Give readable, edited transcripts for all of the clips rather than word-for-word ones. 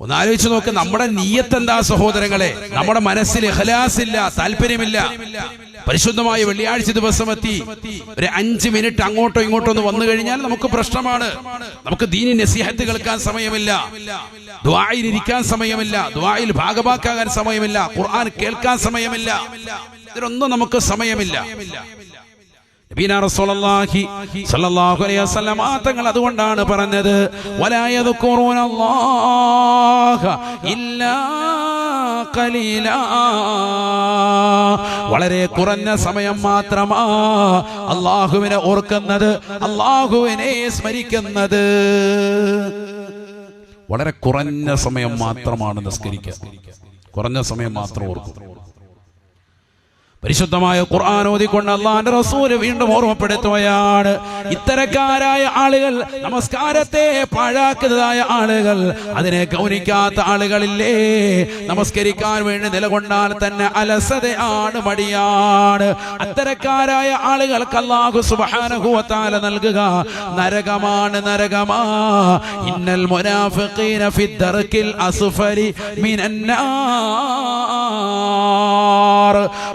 ഒന്ന് ആലോചിച്ച് നോക്ക്, നമ്മുടെ നിയ്യത്ത് എന്താ സഹോദരങ്ങളെ? നമ്മുടെ മനസ്സിൽ ഇഖ്ലാസ് ഇല്ല, താല്പര്യമില്ല. പരിശുദ്ധമായ വെള്ളിയാഴ്ച ദിവസം എത്തി ഒരു 5 മിനിറ്റ് അങ്ങോട്ടോ ഇങ്ങോട്ടോ ഒന്ന് വന്നു കഴിഞ്ഞാൽ നമുക്ക് പ്രശ്നമാണ്. നമുക്ക് ദീനി നസീഹത്ത് കേൾക്കാൻ സമയമില്ല, ദുആയിൽ ഇരിക്കാൻ സമയമില്ല, ദുആയിൽ ഭാഗഭാക്കാകാൻ സമയമില്ല, ഖുർആൻ കേൾക്കാൻ സമയമില്ല. ഇതിനൊന്നും നമുക്ക് സമയമില്ല. നബീന റസൂലുള്ളാഹി സ്വല്ലല്ലാഹു അലൈഹി വസല്ലം തങ്ങൾ അതുകൊണ്ടാണ് പറഞ്ഞത്, വലാ യദ്കുറൂനല്ലാഹ ഇല്ലാ ഖലീലാ. വളരെ കുറഞ്ഞ സമയം മാത്രമാ അല്ലാഹുവിനെ ഓർക്കുന്നത്, അല്ലാഹുവിനെ സ്മരിക്കുന്നത്. വളരെ കുറഞ്ഞ സമയം മാത്രമാണ് നിസ്കരിക്കുക, കുറഞ്ഞ സമയം മാത്രം ഓർക്കും. പരിശുദ്ധമായ ഖുർആൻ ഓതിക്കൊണ്ട് അല്ലാഹുവിന്റെ റസൂൽ വീണ്ടും ഓർമ്മപ്പെടുത്തുകയാണ്, ഇത്തരക്കാരായ ആളുകൾ, നമസ്കാരത്തെ പാഴാക്കുന്നതായ ആളുകൾ, അതിനെ ഗൗനിക്കാത്ത ആളുകളില്ലേ, നമസ്കരിക്കാൻ വേണ്ടി നിലകൊണ്ടാൽ തന്നെ അലസതയാണ്, മടിയാണ്. അത്തരക്കാരായ ആളുകൾക്ക് അല്ലാഹു സുബ്ഹാനഹു വ തആല നൽകുക നരകമാണ്, നരകമാ. ഇന്നൽ മുനാഫിഖീന ഫി ദർകിൽ അസ്ഫലി മിനന്നാർ.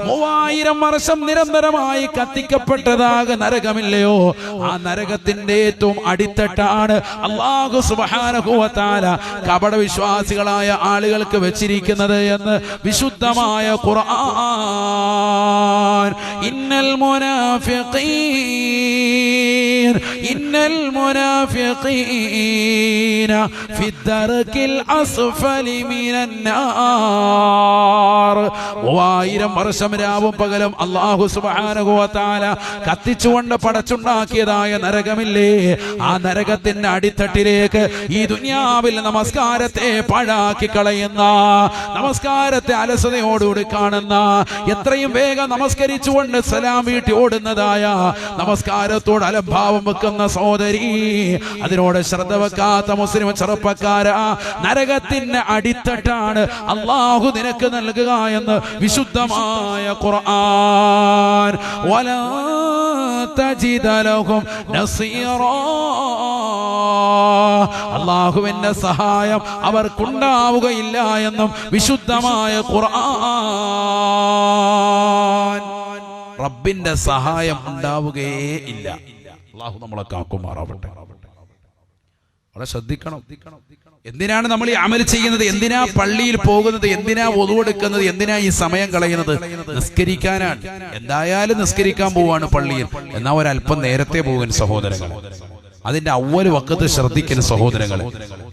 3000 വർഷം നിരന്തരമായി കത്തിക്കപ്പെട്ടതാക നരകമില്ലയോ, ആ നരകത്തിന്റെ ഏറ്റവും അടിത്തട്ടാണ് അല്ലാഹു സുബ്ഹാനഹു വ തആല കപട വിശ്വാസികളായ ആളുകൾക്ക് വെച്ചിരിക്കുന്നത് എന്ന് വിശുദ്ധമായ ഖുർആൻ. ഇന്നൽ മുനാഫിഖീന ഫി ദർകിൽ അസ്ഫലി മിനന്നാർ. 3000 വർഷം രാവും പകലും അല്ലാഹു സുബ്ഹാനഹു വ തആല കത്തിച്ചുകൊണ്ട് പടച്ചുണ്ടാക്കിയതായ നരകമില്ലേ, ആ നരകത്തിന്റെ അടിത്തട്ടിലേക്ക് ഈ ദുനിയാവിൽ നമസ്കാരത്തെ പാഴാക്കി കളയുന്ന, നമസ്കാരത്തെ അലസതയോടുകൂടി കാണുന്ന, എത്രയും വേഗം നമസ്കരിച്ചുകൊണ്ട് സലാം വീട്ടി ഓടുന്നതായ, നമസ്കാരത്തോട് അലംഭാവം വെക്കുന്ന സഹോദരി, അതിനോട് ശ്രദ്ധ വെക്കാത്ത മുസ്ലിം ചെറുപ്പക്കാര, നരകത്തിന്റെ അടിത്തട്ടാണ് അല്ലാഹു നിനക്ക് നൽകുക എന്ന് വിശുദ്ധമായ ഖുർആൻ. വലാ തജിദ ലഹും നസീറാ. അല്ലാഹുവിന്റെ സഹായം അവർക്കുണ്ടാവുകയില്ല എന്നും വിശുദ്ധമായ ഖുർആൻ. റബ്ബിന്റെ സഹായം ഉണ്ടാവുകയേ ഇല്ല. അല്ലാഹു നമ്മളെ കാക്കുമാറാവട്ടെ. വളരെ ശ്രദ്ധിക്കണം. എന്തിനാണ് നമ്മൾ ഈ അമൽ ചെയ്യുന്നത്? എന്തിനാ പള്ളിയിൽ പോകുന്നത്? എന്തിനാ വുളു എടുക്കുന്നത്? എന്തിനാ ഈ സമയം കളയുന്നത്? നിസ്കരിക്കാനാണ്. എന്തായാലും നിസ്കരിക്കാൻ പോവാണ് പള്ളിയിൽ, എന്നാ ഒരല്പം നേരത്തെ പോകുന്ന സഹോദരങ്ങൾ, അതിന്റെ അവ്വൽ വഖത്ത് ശ്രദ്ധിക്കുന്ന സഹോദരങ്ങൾ,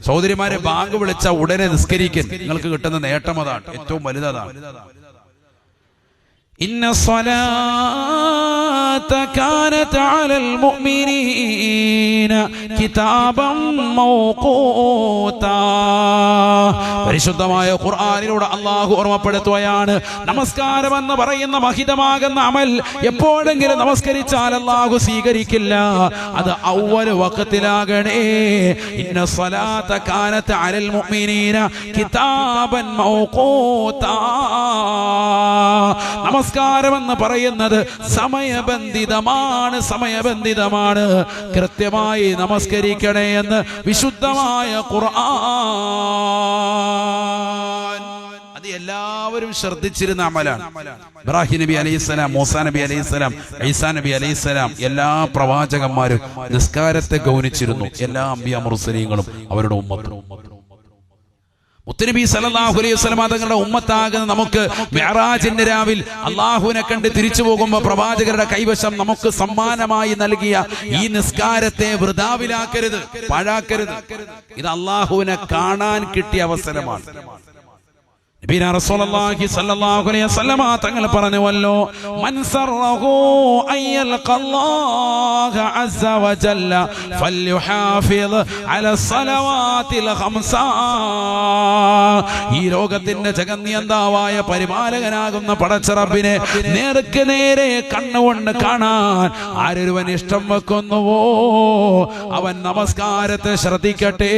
സഹോദരിമാരെ, ബാങ്ക് വിളിച്ച ഉടനെ നിസ്കരിക്കാൻ നിങ്ങൾക്ക് കിട്ടുന്ന നേട്ടം അതാണ്, ഏറ്റവും വലുതാണ്. ഇന്ന സ്വലാത്ത കാനത അലൽ മുഅ്മിനീന കിതാബൻ മൗഖൂതാ. പരിശുദ്ധമായ ഖുർആനിലൂടെ അല്ലാഹു ഓർമ്മപ്പെടുത്തുകയാണ്, നമസ്കാരം എന്ന് പറയുന്ന മഹിതമാകുന്ന അമൽ എപ്പോഴെങ്കിലും നമസ്കരിച്ചാൽ അല്ലാഹു സ്വീകരിക്കില്ല, അത് അവ്വൽ വഖത്തിലാകണേ. ഇന്ന സ്വലാത്ത കാനത അലൽ മുഅ്മിനീന കിതാബൻ മൗഖൂതാ. നമസ്കാരം എന്ന് പറയുന്നത് സമയബന്ധിതമാണ്, സമയബന്ധിതമാണ്. കൃത്യമായി നമസ്കരിക്കണേ എന്ന് വിശുദ്ധമായ ഖുർആൻ. അത് എല്ലാവരും ശ്രദ്ധിച്ചിരുന്ന അമലാണ്. ഇബ്രാഹിം നബി അലൈഹിസ്സലാം, മൂസാ നബി അലൈഹിസ്സലാം, ഈസാ നബി അലൈഹിസ്സലാം, എല്ലാ പ്രവാചകന്മാരും നിസ്കാരത്തെ ഗൗനിച്ചിരുന്നു. എല്ലാ അംബിയാ മുർസലീങ്ങളും അവരുടെ ഉമ്മത്തും. മുത്തുനബി സല്ലല്ലാഹു അലൈഹി വസല്ലം തങ്ങളുടെ ഉമ്മത്താകുന്ന നമുക്ക് മിഅ്റാജിന്റെ രാവിൽ അല്ലാഹുവിനെ കണ്ട് തിരിച്ചു പോകുമ്പോൾ പ്രവാചകരുടെ കൈവശം നമുക്ക് സമ്മാനമായി നൽകിയ ഈ നിസ്കാരത്തെ വൃഥാവിലാക്കരുത്, പാഴാക്കരുത്. ഇത് അല്ലാഹുവിനെ കാണാൻ കിട്ടിയ അവസരമാണ്. നബിന റസൂലുള്ളാഹി സ്വല്ലല്ലാഹു അലൈഹി വസല്ലം തങ്ങൾ പറഞ്ഞുവല്ലോ, മൻ സറഹു അയ്യൽഖല്ലാഹ അസ്സ വജല്ല ഫൽയുഹാഫിദ് അല സ്വലവാതിൽ ഖംസ. ഈ ലോകത്തിന്റെ ജഗന്നിയന്താവായ പരിപാലകനാകുന്ന പടച്ച റബ്ബിനെ നേർക്ക് നേരെ കണ്ണുകൊണ്ട് കാണാൻ ആരൊരുവൻ ഇഷ്ടം വെക്കുന്നുവോ അവൻ നമസ്കാരത്തെ ശ്രദ്ധിക്കട്ടെ,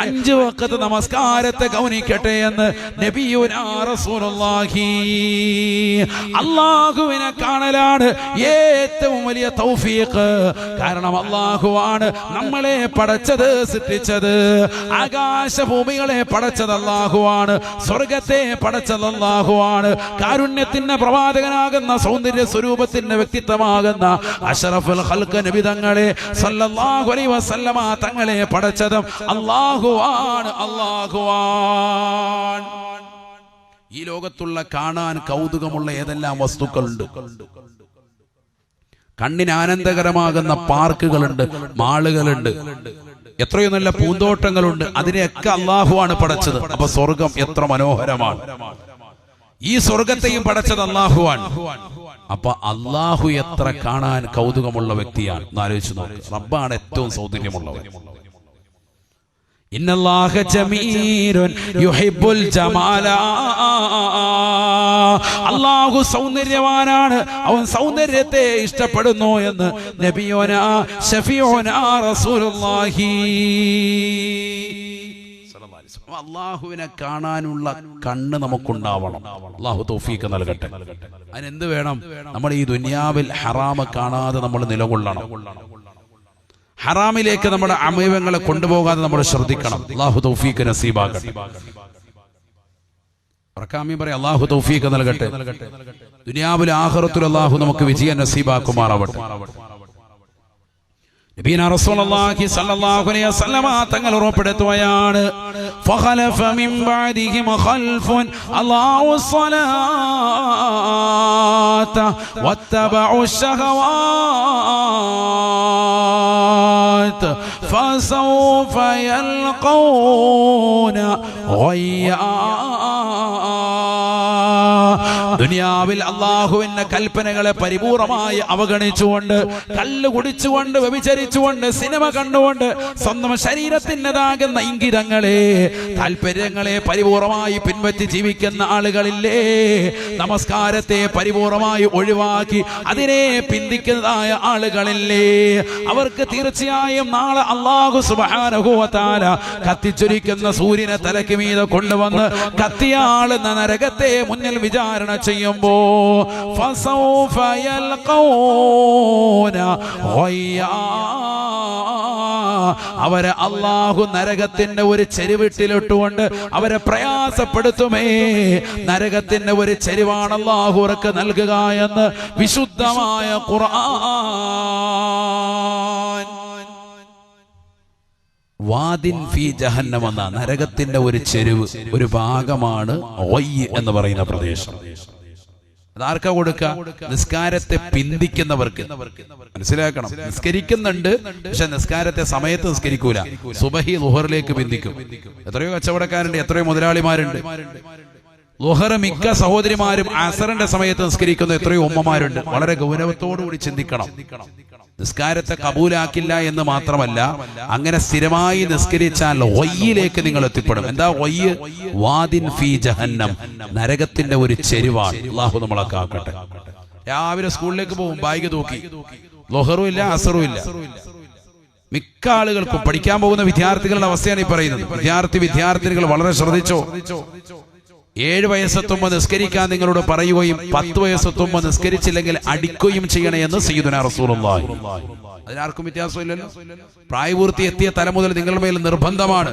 5 വഖത്ത് നമസ്കാരത്തെ ഗൗനിക്കട്ടെ എന്ന് നബിയുന നബിയുനാ റസൂലുള്ളാഹി. അല്ലാഹുവിനെ കാണലാണ് ഏറ്റവും വലിയ തൗഫീഖ്. കാരണം അല്ലാഹുവാണ് നമ്മളെ പടച്ചത്, സൃഷ്ടിച്ചത്. ആകാശഭൂമികളെ പടച്ചത് അല്ലാഹുവാണ്. സ്വർഗത്തെ പടച്ചത് അല്ലാഹുവാണ്. കാരുണ്യത്തിന്റെ പ്രവാചകനാകുന്ന, സൗന്ദര്യ സ്വരൂപത്തിന്റെ വ്യക്തിത്വമാകുന്ന അഷ്റഫുൽ ഖൽഖ് നബി തങ്ങളെ സല്ലല്ലാഹു അലൈഹി വസല്ലമ തങ്ങളെ പടച്ചതും അല്ലാഹുവാണ്. അല്ലാഹുവാൻ. ഈ ലോകത്തുള്ള കാണാൻ കൗതുകമുള്ള ഏതെല്ലാം വസ്തുക്കളുണ്ട്? കണ്ണിന് ആനന്ദകരമാകുന്ന പാർക്കുകളുണ്ട്, മാളുകളുണ്ട്, എത്രയോ നല്ല പൂന്തോട്ടങ്ങളുണ്ട്. അതിനെയൊക്കെ അല്ലാഹുവാണ് പടച്ചത്. അപ്പൊ സ്വർഗം എത്ര മനോഹരമാണ്! ഈ സ്വർഗത്തെയും പടച്ചത് അല്ലാഹുവാണ്. അപ്പൊ അല്ലാഹു എത്ര കാണാൻ കൗതുകമുള്ള വ്യക്തിയാണ് എന്ന് ആലോചിച്ച് നോക്ക്. റബ്ബാണ് ഏറ്റവും സൗന്ദര്യമുള്ളവൻ. ഇന്നല്ലാഹ ജമീലുൻ യുഹിബ്ബുൽ ജമാല. അല്ലാഹു സൗന്ദര്യവാനാണ്, അവൻ സൗന്ദര്യത്തെ ഇഷ്ടപ്പെടുന്നു എന്ന് നബിയുനാ ശഫീഉനാ റസൂലുള്ളാഹി. അല്ലാഹുവിനെ കാണാനുള്ള കണ്ണ് നമുക്കുണ്ടാവണം. അല്ലാഹു തൗഫീഖ് നൽകട്ടെ. അതിനെന്ത് വേണം? നമ്മൾ ഈ ദുനിയാവിൽ ഹറാമ് കാണാതെ നമ്മൾ നിലകൊള്ളണം. ഹറാമിലേക്ക് നമ്മുടെ അവയവങ്ങളെ കൊണ്ടുപോകാതെ നമ്മൾ ശ്രദ്ധിക്കണം. അല്ലാഹു തൗഫീഖ് നസീബാക്കട്ടെ. പറയാം, അല്ലാഹു തൗഫീഖ് നൽകട്ടെ. ദുനിയാവിൽ ആഖിറത്തിൽ അല്ലാഹു നമുക്ക് വിജയം നസീബാക്കുമാറാവട്ടെ. നബിയനാ റസൂലുള്ളാഹി സ്വല്ലല്ലാഹു അലൈഹി വസല്ലമ തങ്ങൾ ഉറപ്പെടുത്തുകയാണ്, ഫഖലഫ മിൻ ബഅദിഹിം ഖൽഫുൻ അല്ലാഹു സ്വലാത വത്തബഉ ശഹവാത് ഫസൗഫ യൽഖൂന ഗയ്യാ. ദുനിയാവിൽ അല്ലാഹുവിന്റെ കൽപ്പനകളെ പരിപൂർണമായി അവഗണിച്ചുകൊണ്ട്, കല്ല് കുടിച്ചുകൊണ്ട്, വ്യഭിചരിച്ചുകൊണ്ട്, സിനിമ കണ്ടുകൊണ്ട്, സ്വന്തം ശരീരത്തിൻ്റെതാകുന്ന ഇംഗിതങ്ങളെ, താല്പര്യങ്ങളെ പരിപൂർണമായി പിൻപറ്റി ജീവിക്കുന്ന ആളുകളില്ലേ? നമസ്കാരത്തെ പരിപൂർണമായി ഒഴിവാക്കി അതിനെ പിന്തിക്കുന്നതായ ആളുകളില്ലേ? അവർക്ക് തീർച്ചയായും നാളെ അല്ലാഹു സുബ്ഹാനഹു വ തആല കത്തിച്ചൊരിക്കുന്ന സൂര്യനെ തലയ്ക്ക് മീതെ കൊണ്ടുവന്ന് കത്തിയാളുന്ന നരകത്തെ മുന്നിൽ വിചാരണ ചെയ്യുമ്പോ ഫസൗഫ യൽഖൂന ഗയ്യാ. അവരെ അല്ലാഹു നരകത്തിന്റെ ഒരു ചെരുവിട്ടിലിട്ടുകൊണ്ട് അവരെ പ്രയാസപ്പെടുത്തുമേ. നരകത്തിന്റെ ഒരു ചെരുവാണ് അല്ലാഹു അവർക്ക് നൽകുക എന്ന് വിശുദ്ധമായ ഖുർആൻ. വാദിൻ ഫീ ജഹന്നം എന്ന നരകത്തിന്റെ ഒരു ചെരുവ്, ഒരു ഭാഗമാണ് ഗയ്യ് എന്ന് പറയുന്ന പ്രദേശം. അതാർക്കാ കൊടുക്കുക? നിസ്കാരത്തെ പിന്തിക്കുന്നവർക്ക്. മനസ്സിലാക്കണം, നിസ്കരിക്കുന്നുണ്ട്, പക്ഷെ നിസ്കാരത്തെ സമയത്ത് നിസ്കരിക്കൂല. സുബഹി ളുഹറിലേക്ക് പിന്തിക്കും. എത്രയോ കച്ചവടക്കാരുണ്ട്, എത്രയോ മുതലാളിമാരുണ്ട്. ളുഹർ മിക്ക സഹോദരിമാരും അസറിന്റെ സമയത്ത് നിസ്കരിക്കുന്ന എത്രയോ ഉമ്മമാരുണ്ട്. വളരെ ഗൗരവത്തോടുകൂടി ചിന്തിക്കണം. നിസ്കാരത്തെ കബൂലാക്കില്ല എന്ന് മാത്രമല്ല, അങ്ങനെ സ്ഥിരമായി നിസ്കരിച്ചാൽ ഗയ്യിലേക്ക് നിങ്ങൾ എത്തിപ്പെടും. എന്താ ഗയ്യ്? വാദിൻ ഫീ ജഹന്നം, നരകത്തിന്റെ ഒരു ചെരുവാണ്. അല്ലാഹു നമ്മളെ കാക്കട്ടെ. രാവിലെ സ്കൂളിലേക്ക് പോകും, ബാഗ് തൂക്കി, ളുഹറും ഇല്ല അസറും ഇല്ല. മിക്ക ആളുകൾക്കും, പഠിക്കാൻ പോകുന്ന വിദ്യാർത്ഥികളുടെ അവസ്ഥയാണ് ഈ പറയുന്നത്. വിദ്യാർത്ഥിനികൾ വളരെ ശ്രദ്ധിച്ചോ. 7 വയസ്സെത്തുമ്പോൾ നിസ്കരിക്കാൻ നിങ്ങളോട് പറയുകയും 10 വയസ്സെത്തുമ്പോൾ നിസ്കരിച്ചില്ലെങ്കിൽ അടിക്കുകയും ചെയ്യണേ എന്ന് സയ്യിദുനാ റസൂലുള്ളാഹി. അതിനാർക്കും വ്യത്യാസമില്ലല്ലോ. പ്രായപൂർത്തി എത്തിയ തല മുതൽ നിങ്ങളുടെ മേൽ നിർബന്ധമാണ്.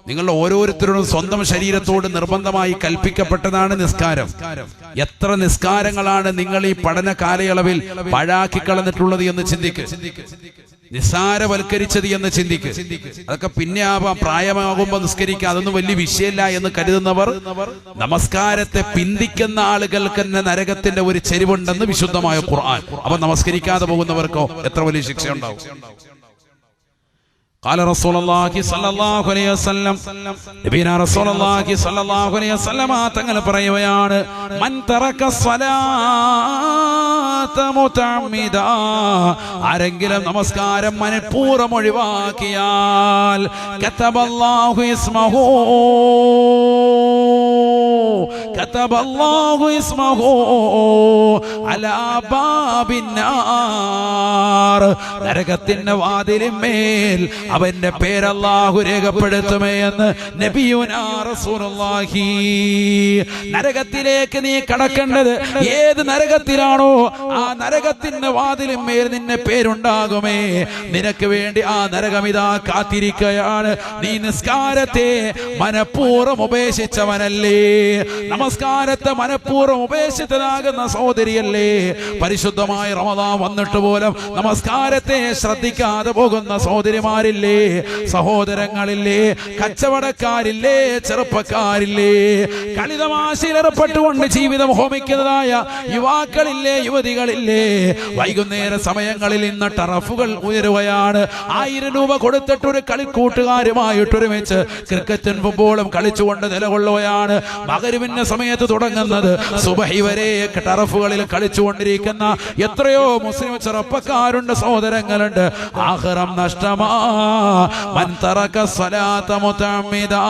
നിങ്ങളുടെ ഓരോരുത്തരോടും സ്വന്തം ശരീരത്തോട് നിർബന്ധമായി കൽപ്പിക്കപ്പെട്ടതാണ് നിസ്കാരം. എത്ര നിസ്കാരങ്ങളാണ് നിങ്ങൾ ഈ പഠന കാലയളവിൽ പാഴാക്കി കളഞ്ഞിട്ടുള്ളത് എന്ന് ചിന്തിക്ക്. നിസ്സാരവൽക്കരിച്ചത് എന്ന് ചിന്തിക്ക്. അതൊക്കെ പിന്നെ ആവാം, പ്രായമാകുമ്പോൾ നിസ്കരിക്കുക, അതൊന്നും വലിയ വിഷയമല്ല എന്ന് കരുതുന്നവർ, നമസ്കാരത്തെ പിന്തിക്കുന്ന ആളുകൾക്ക് തന്നെ നരകത്തിന്റെ ഒരു ചെരിവുണ്ടെന്ന് വിശുദ്ധമായ ഖുർആൻ. അപ്പൊ നമസ്കരിക്കാതെ പോകുന്നവർക്കോ എത്ര വലിയ ശിക്ഷ ഉണ്ടാവും? قال رسول الله صلى الله عليه وسلم, നബിയനാ റസൂലുള്ളാഹി സ്വല്ലല്ലാഹു അലൈഹി വസല്ലം തങ്ങൾ പറയുകയാണ്, മൻ തറക സ്വലാത മുതഅമ്മിദാ, ആരെങ്കിലും നമസ്കാരം മനഃപൂർവ്വം ഒഴിവാക്കിയാൽ കതബല്ലാഹു ഇസ്മഹു കതബല്ലാഹു ഇസ്മഹു അലാ ബാബിന്നാർ. നരകത്തിന്റെ വാതിലിന്മേൽ അവന്റെ പേര് അല്ലാഹു രേഖപ്പെടുത്തുമേ എന്ന് നബിയുനാ റസൂലുള്ളാഹി. നരകത്തിലേക്ക് നീ കടക്കേണ്ടത് ഏത് നരകത്തിലാണോ ആ നരകത്തിന്റെ വാതിലിന്മേൽ നിന്നെ പേരുണ്ടാകുമേ. നിനക്ക് വേണ്ടി ആ നരകമിതാ കാത്തിരിക്കുകയാണ്. നീ നിസ്കാരത്തെ മനഃപൂർവ്വം ഉപേക്ഷിച്ചവനല്ലേ? നമസ്കാരത്തെ മനഃപൂർവ്വം ഉപേക്ഷിച്ചതാകുന്ന സഹോദരിയല്ലേ? പരിശുദ്ധമായ റമദാൻ വന്നിട്ട് പോലും നമസ്കാരത്തെ ശ്രദ്ധിക്കാതെ പോകുന്ന സഹോദരിമാരില്ലേ? സഹോദരങ്ങളില്ലേ? കച്ചവടക്കാരില്ലേ? ചെറുപ്പക്കാരില്ലേ? കളിതമാശയിൽ ഏർപ്പെട്ടുകൊണ്ട് ജീവിതം ഹോമിക്കുന്നതായ യുവാക്കളില്ലേ? യുവതികളില്ലേ? വൈകുന്നേര സമയങ്ങളിൽ ഇന്ന് ടറഫുകൾ ഉയരുകയാണ്. 1000 രൂപ കൊടുത്തിട്ട് ഒരു കളിക്കൂട്ടുകാരുമായിട്ട് ഒരുമിച്ച് ക്രിക്കറ്റും ഫുട്ബോളും കളിച്ചുകൊണ്ട് നിലകൊള്ളുകയാണ്. മഗ്‌രിബിന്റെ സമയത്ത് തുടങ്ങുന്നത് സുബഹി വരെ ടറഫുകളിൽ കളിച്ചുകൊണ്ടിരിക്കുന്ന എത്രയോ മുസ്ലിം ചെറുപ്പക്കാരുണ്ട്, സഹോദരങ്ങളുണ്ട്. ആഖിറം നഷ്ടമാ മൻ തറക സ്വലാത മുതഅമ്മിദാ.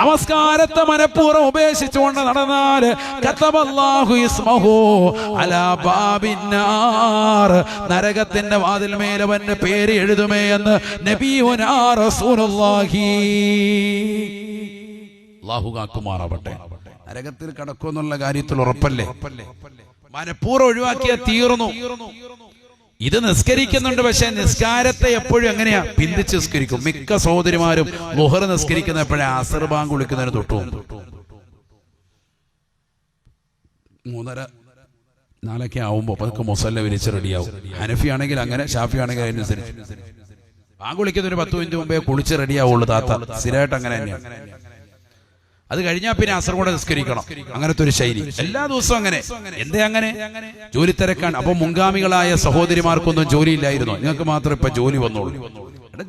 നമസ്കാരത്തെ മനഃപൂർവ്വം ഉപേക്ഷിച്ചുകൊണ്ട് നടന്നാൽ കതബല്ലാഹു ഇസ്മഹു അലാ ബാബിന്നാർ. നരകത്തിന്റെ വാതിൽമേൽ അവന്റെ പേര് എഴുതുമേ എന്ന് നബിയുനാ റസൂലുള്ളാഹി. അല്ലാഹു കാക്കുമാറാവട്ടെ. നരകത്തിൽ കടക്കുമെന്നുള്ള കാര്യത്തിൽ ഉറപ്പല്ലേ? മനഃപൂർവ്വം ഒഴിവാക്കിയ തീർന്നു. ഇത് നിസ്കരിക്കുന്നുണ്ട്, പക്ഷെ നിസ്കാരത്തെ എപ്പോഴും എങ്ങനെയാ പിന്തിച്ച് നിസ്കരിക്കും. മിക്ക സഹോദരിമാരും ളുഹർ നിസ്കരിക്കുന്ന എപ്പോഴേ അസർ ബാങ്ക് വിളിക്കുന്നതിന് തൊട്ടു 3:30-4 ആവുമ്പോ പതുക്കെ മുസല്ല വിരിച്ച് റെഡിയാവും. ഹനഫി ആണെങ്കിൽ അങ്ങനെ, ഷാഫി ആണെങ്കിൽ അതിനനുസരിച്ച്. ബാങ്ക് വിളിക്കുന്ന ഒരു 10 മിനിറ്റ് മുമ്പേ കുളിച്ച് റെഡിയാവുള്ളൂ താത്ത. സ്ഥിരമായിട്ട് അങ്ങനെ തന്നെയാണ്. അത് കഴിഞ്ഞാൽ പിന്നെ അസർ കൂടെ നിസ്കരിക്കണം. അങ്ങനത്തെ ഒരു ശൈലി എല്ലാ ദിവസവും അങ്ങനെ. എന്തേ അങ്ങനെ? ജോലി തിരക്കാണ്. അപ്പൊ മുൻഗാമികളായ സഹോദരിമാർക്കൊന്നും ജോലി ഇല്ലായിരുന്നു, നിങ്ങൾക്ക് മാത്രം ഇപ്പൊ ജോലി വന്നോളൂ.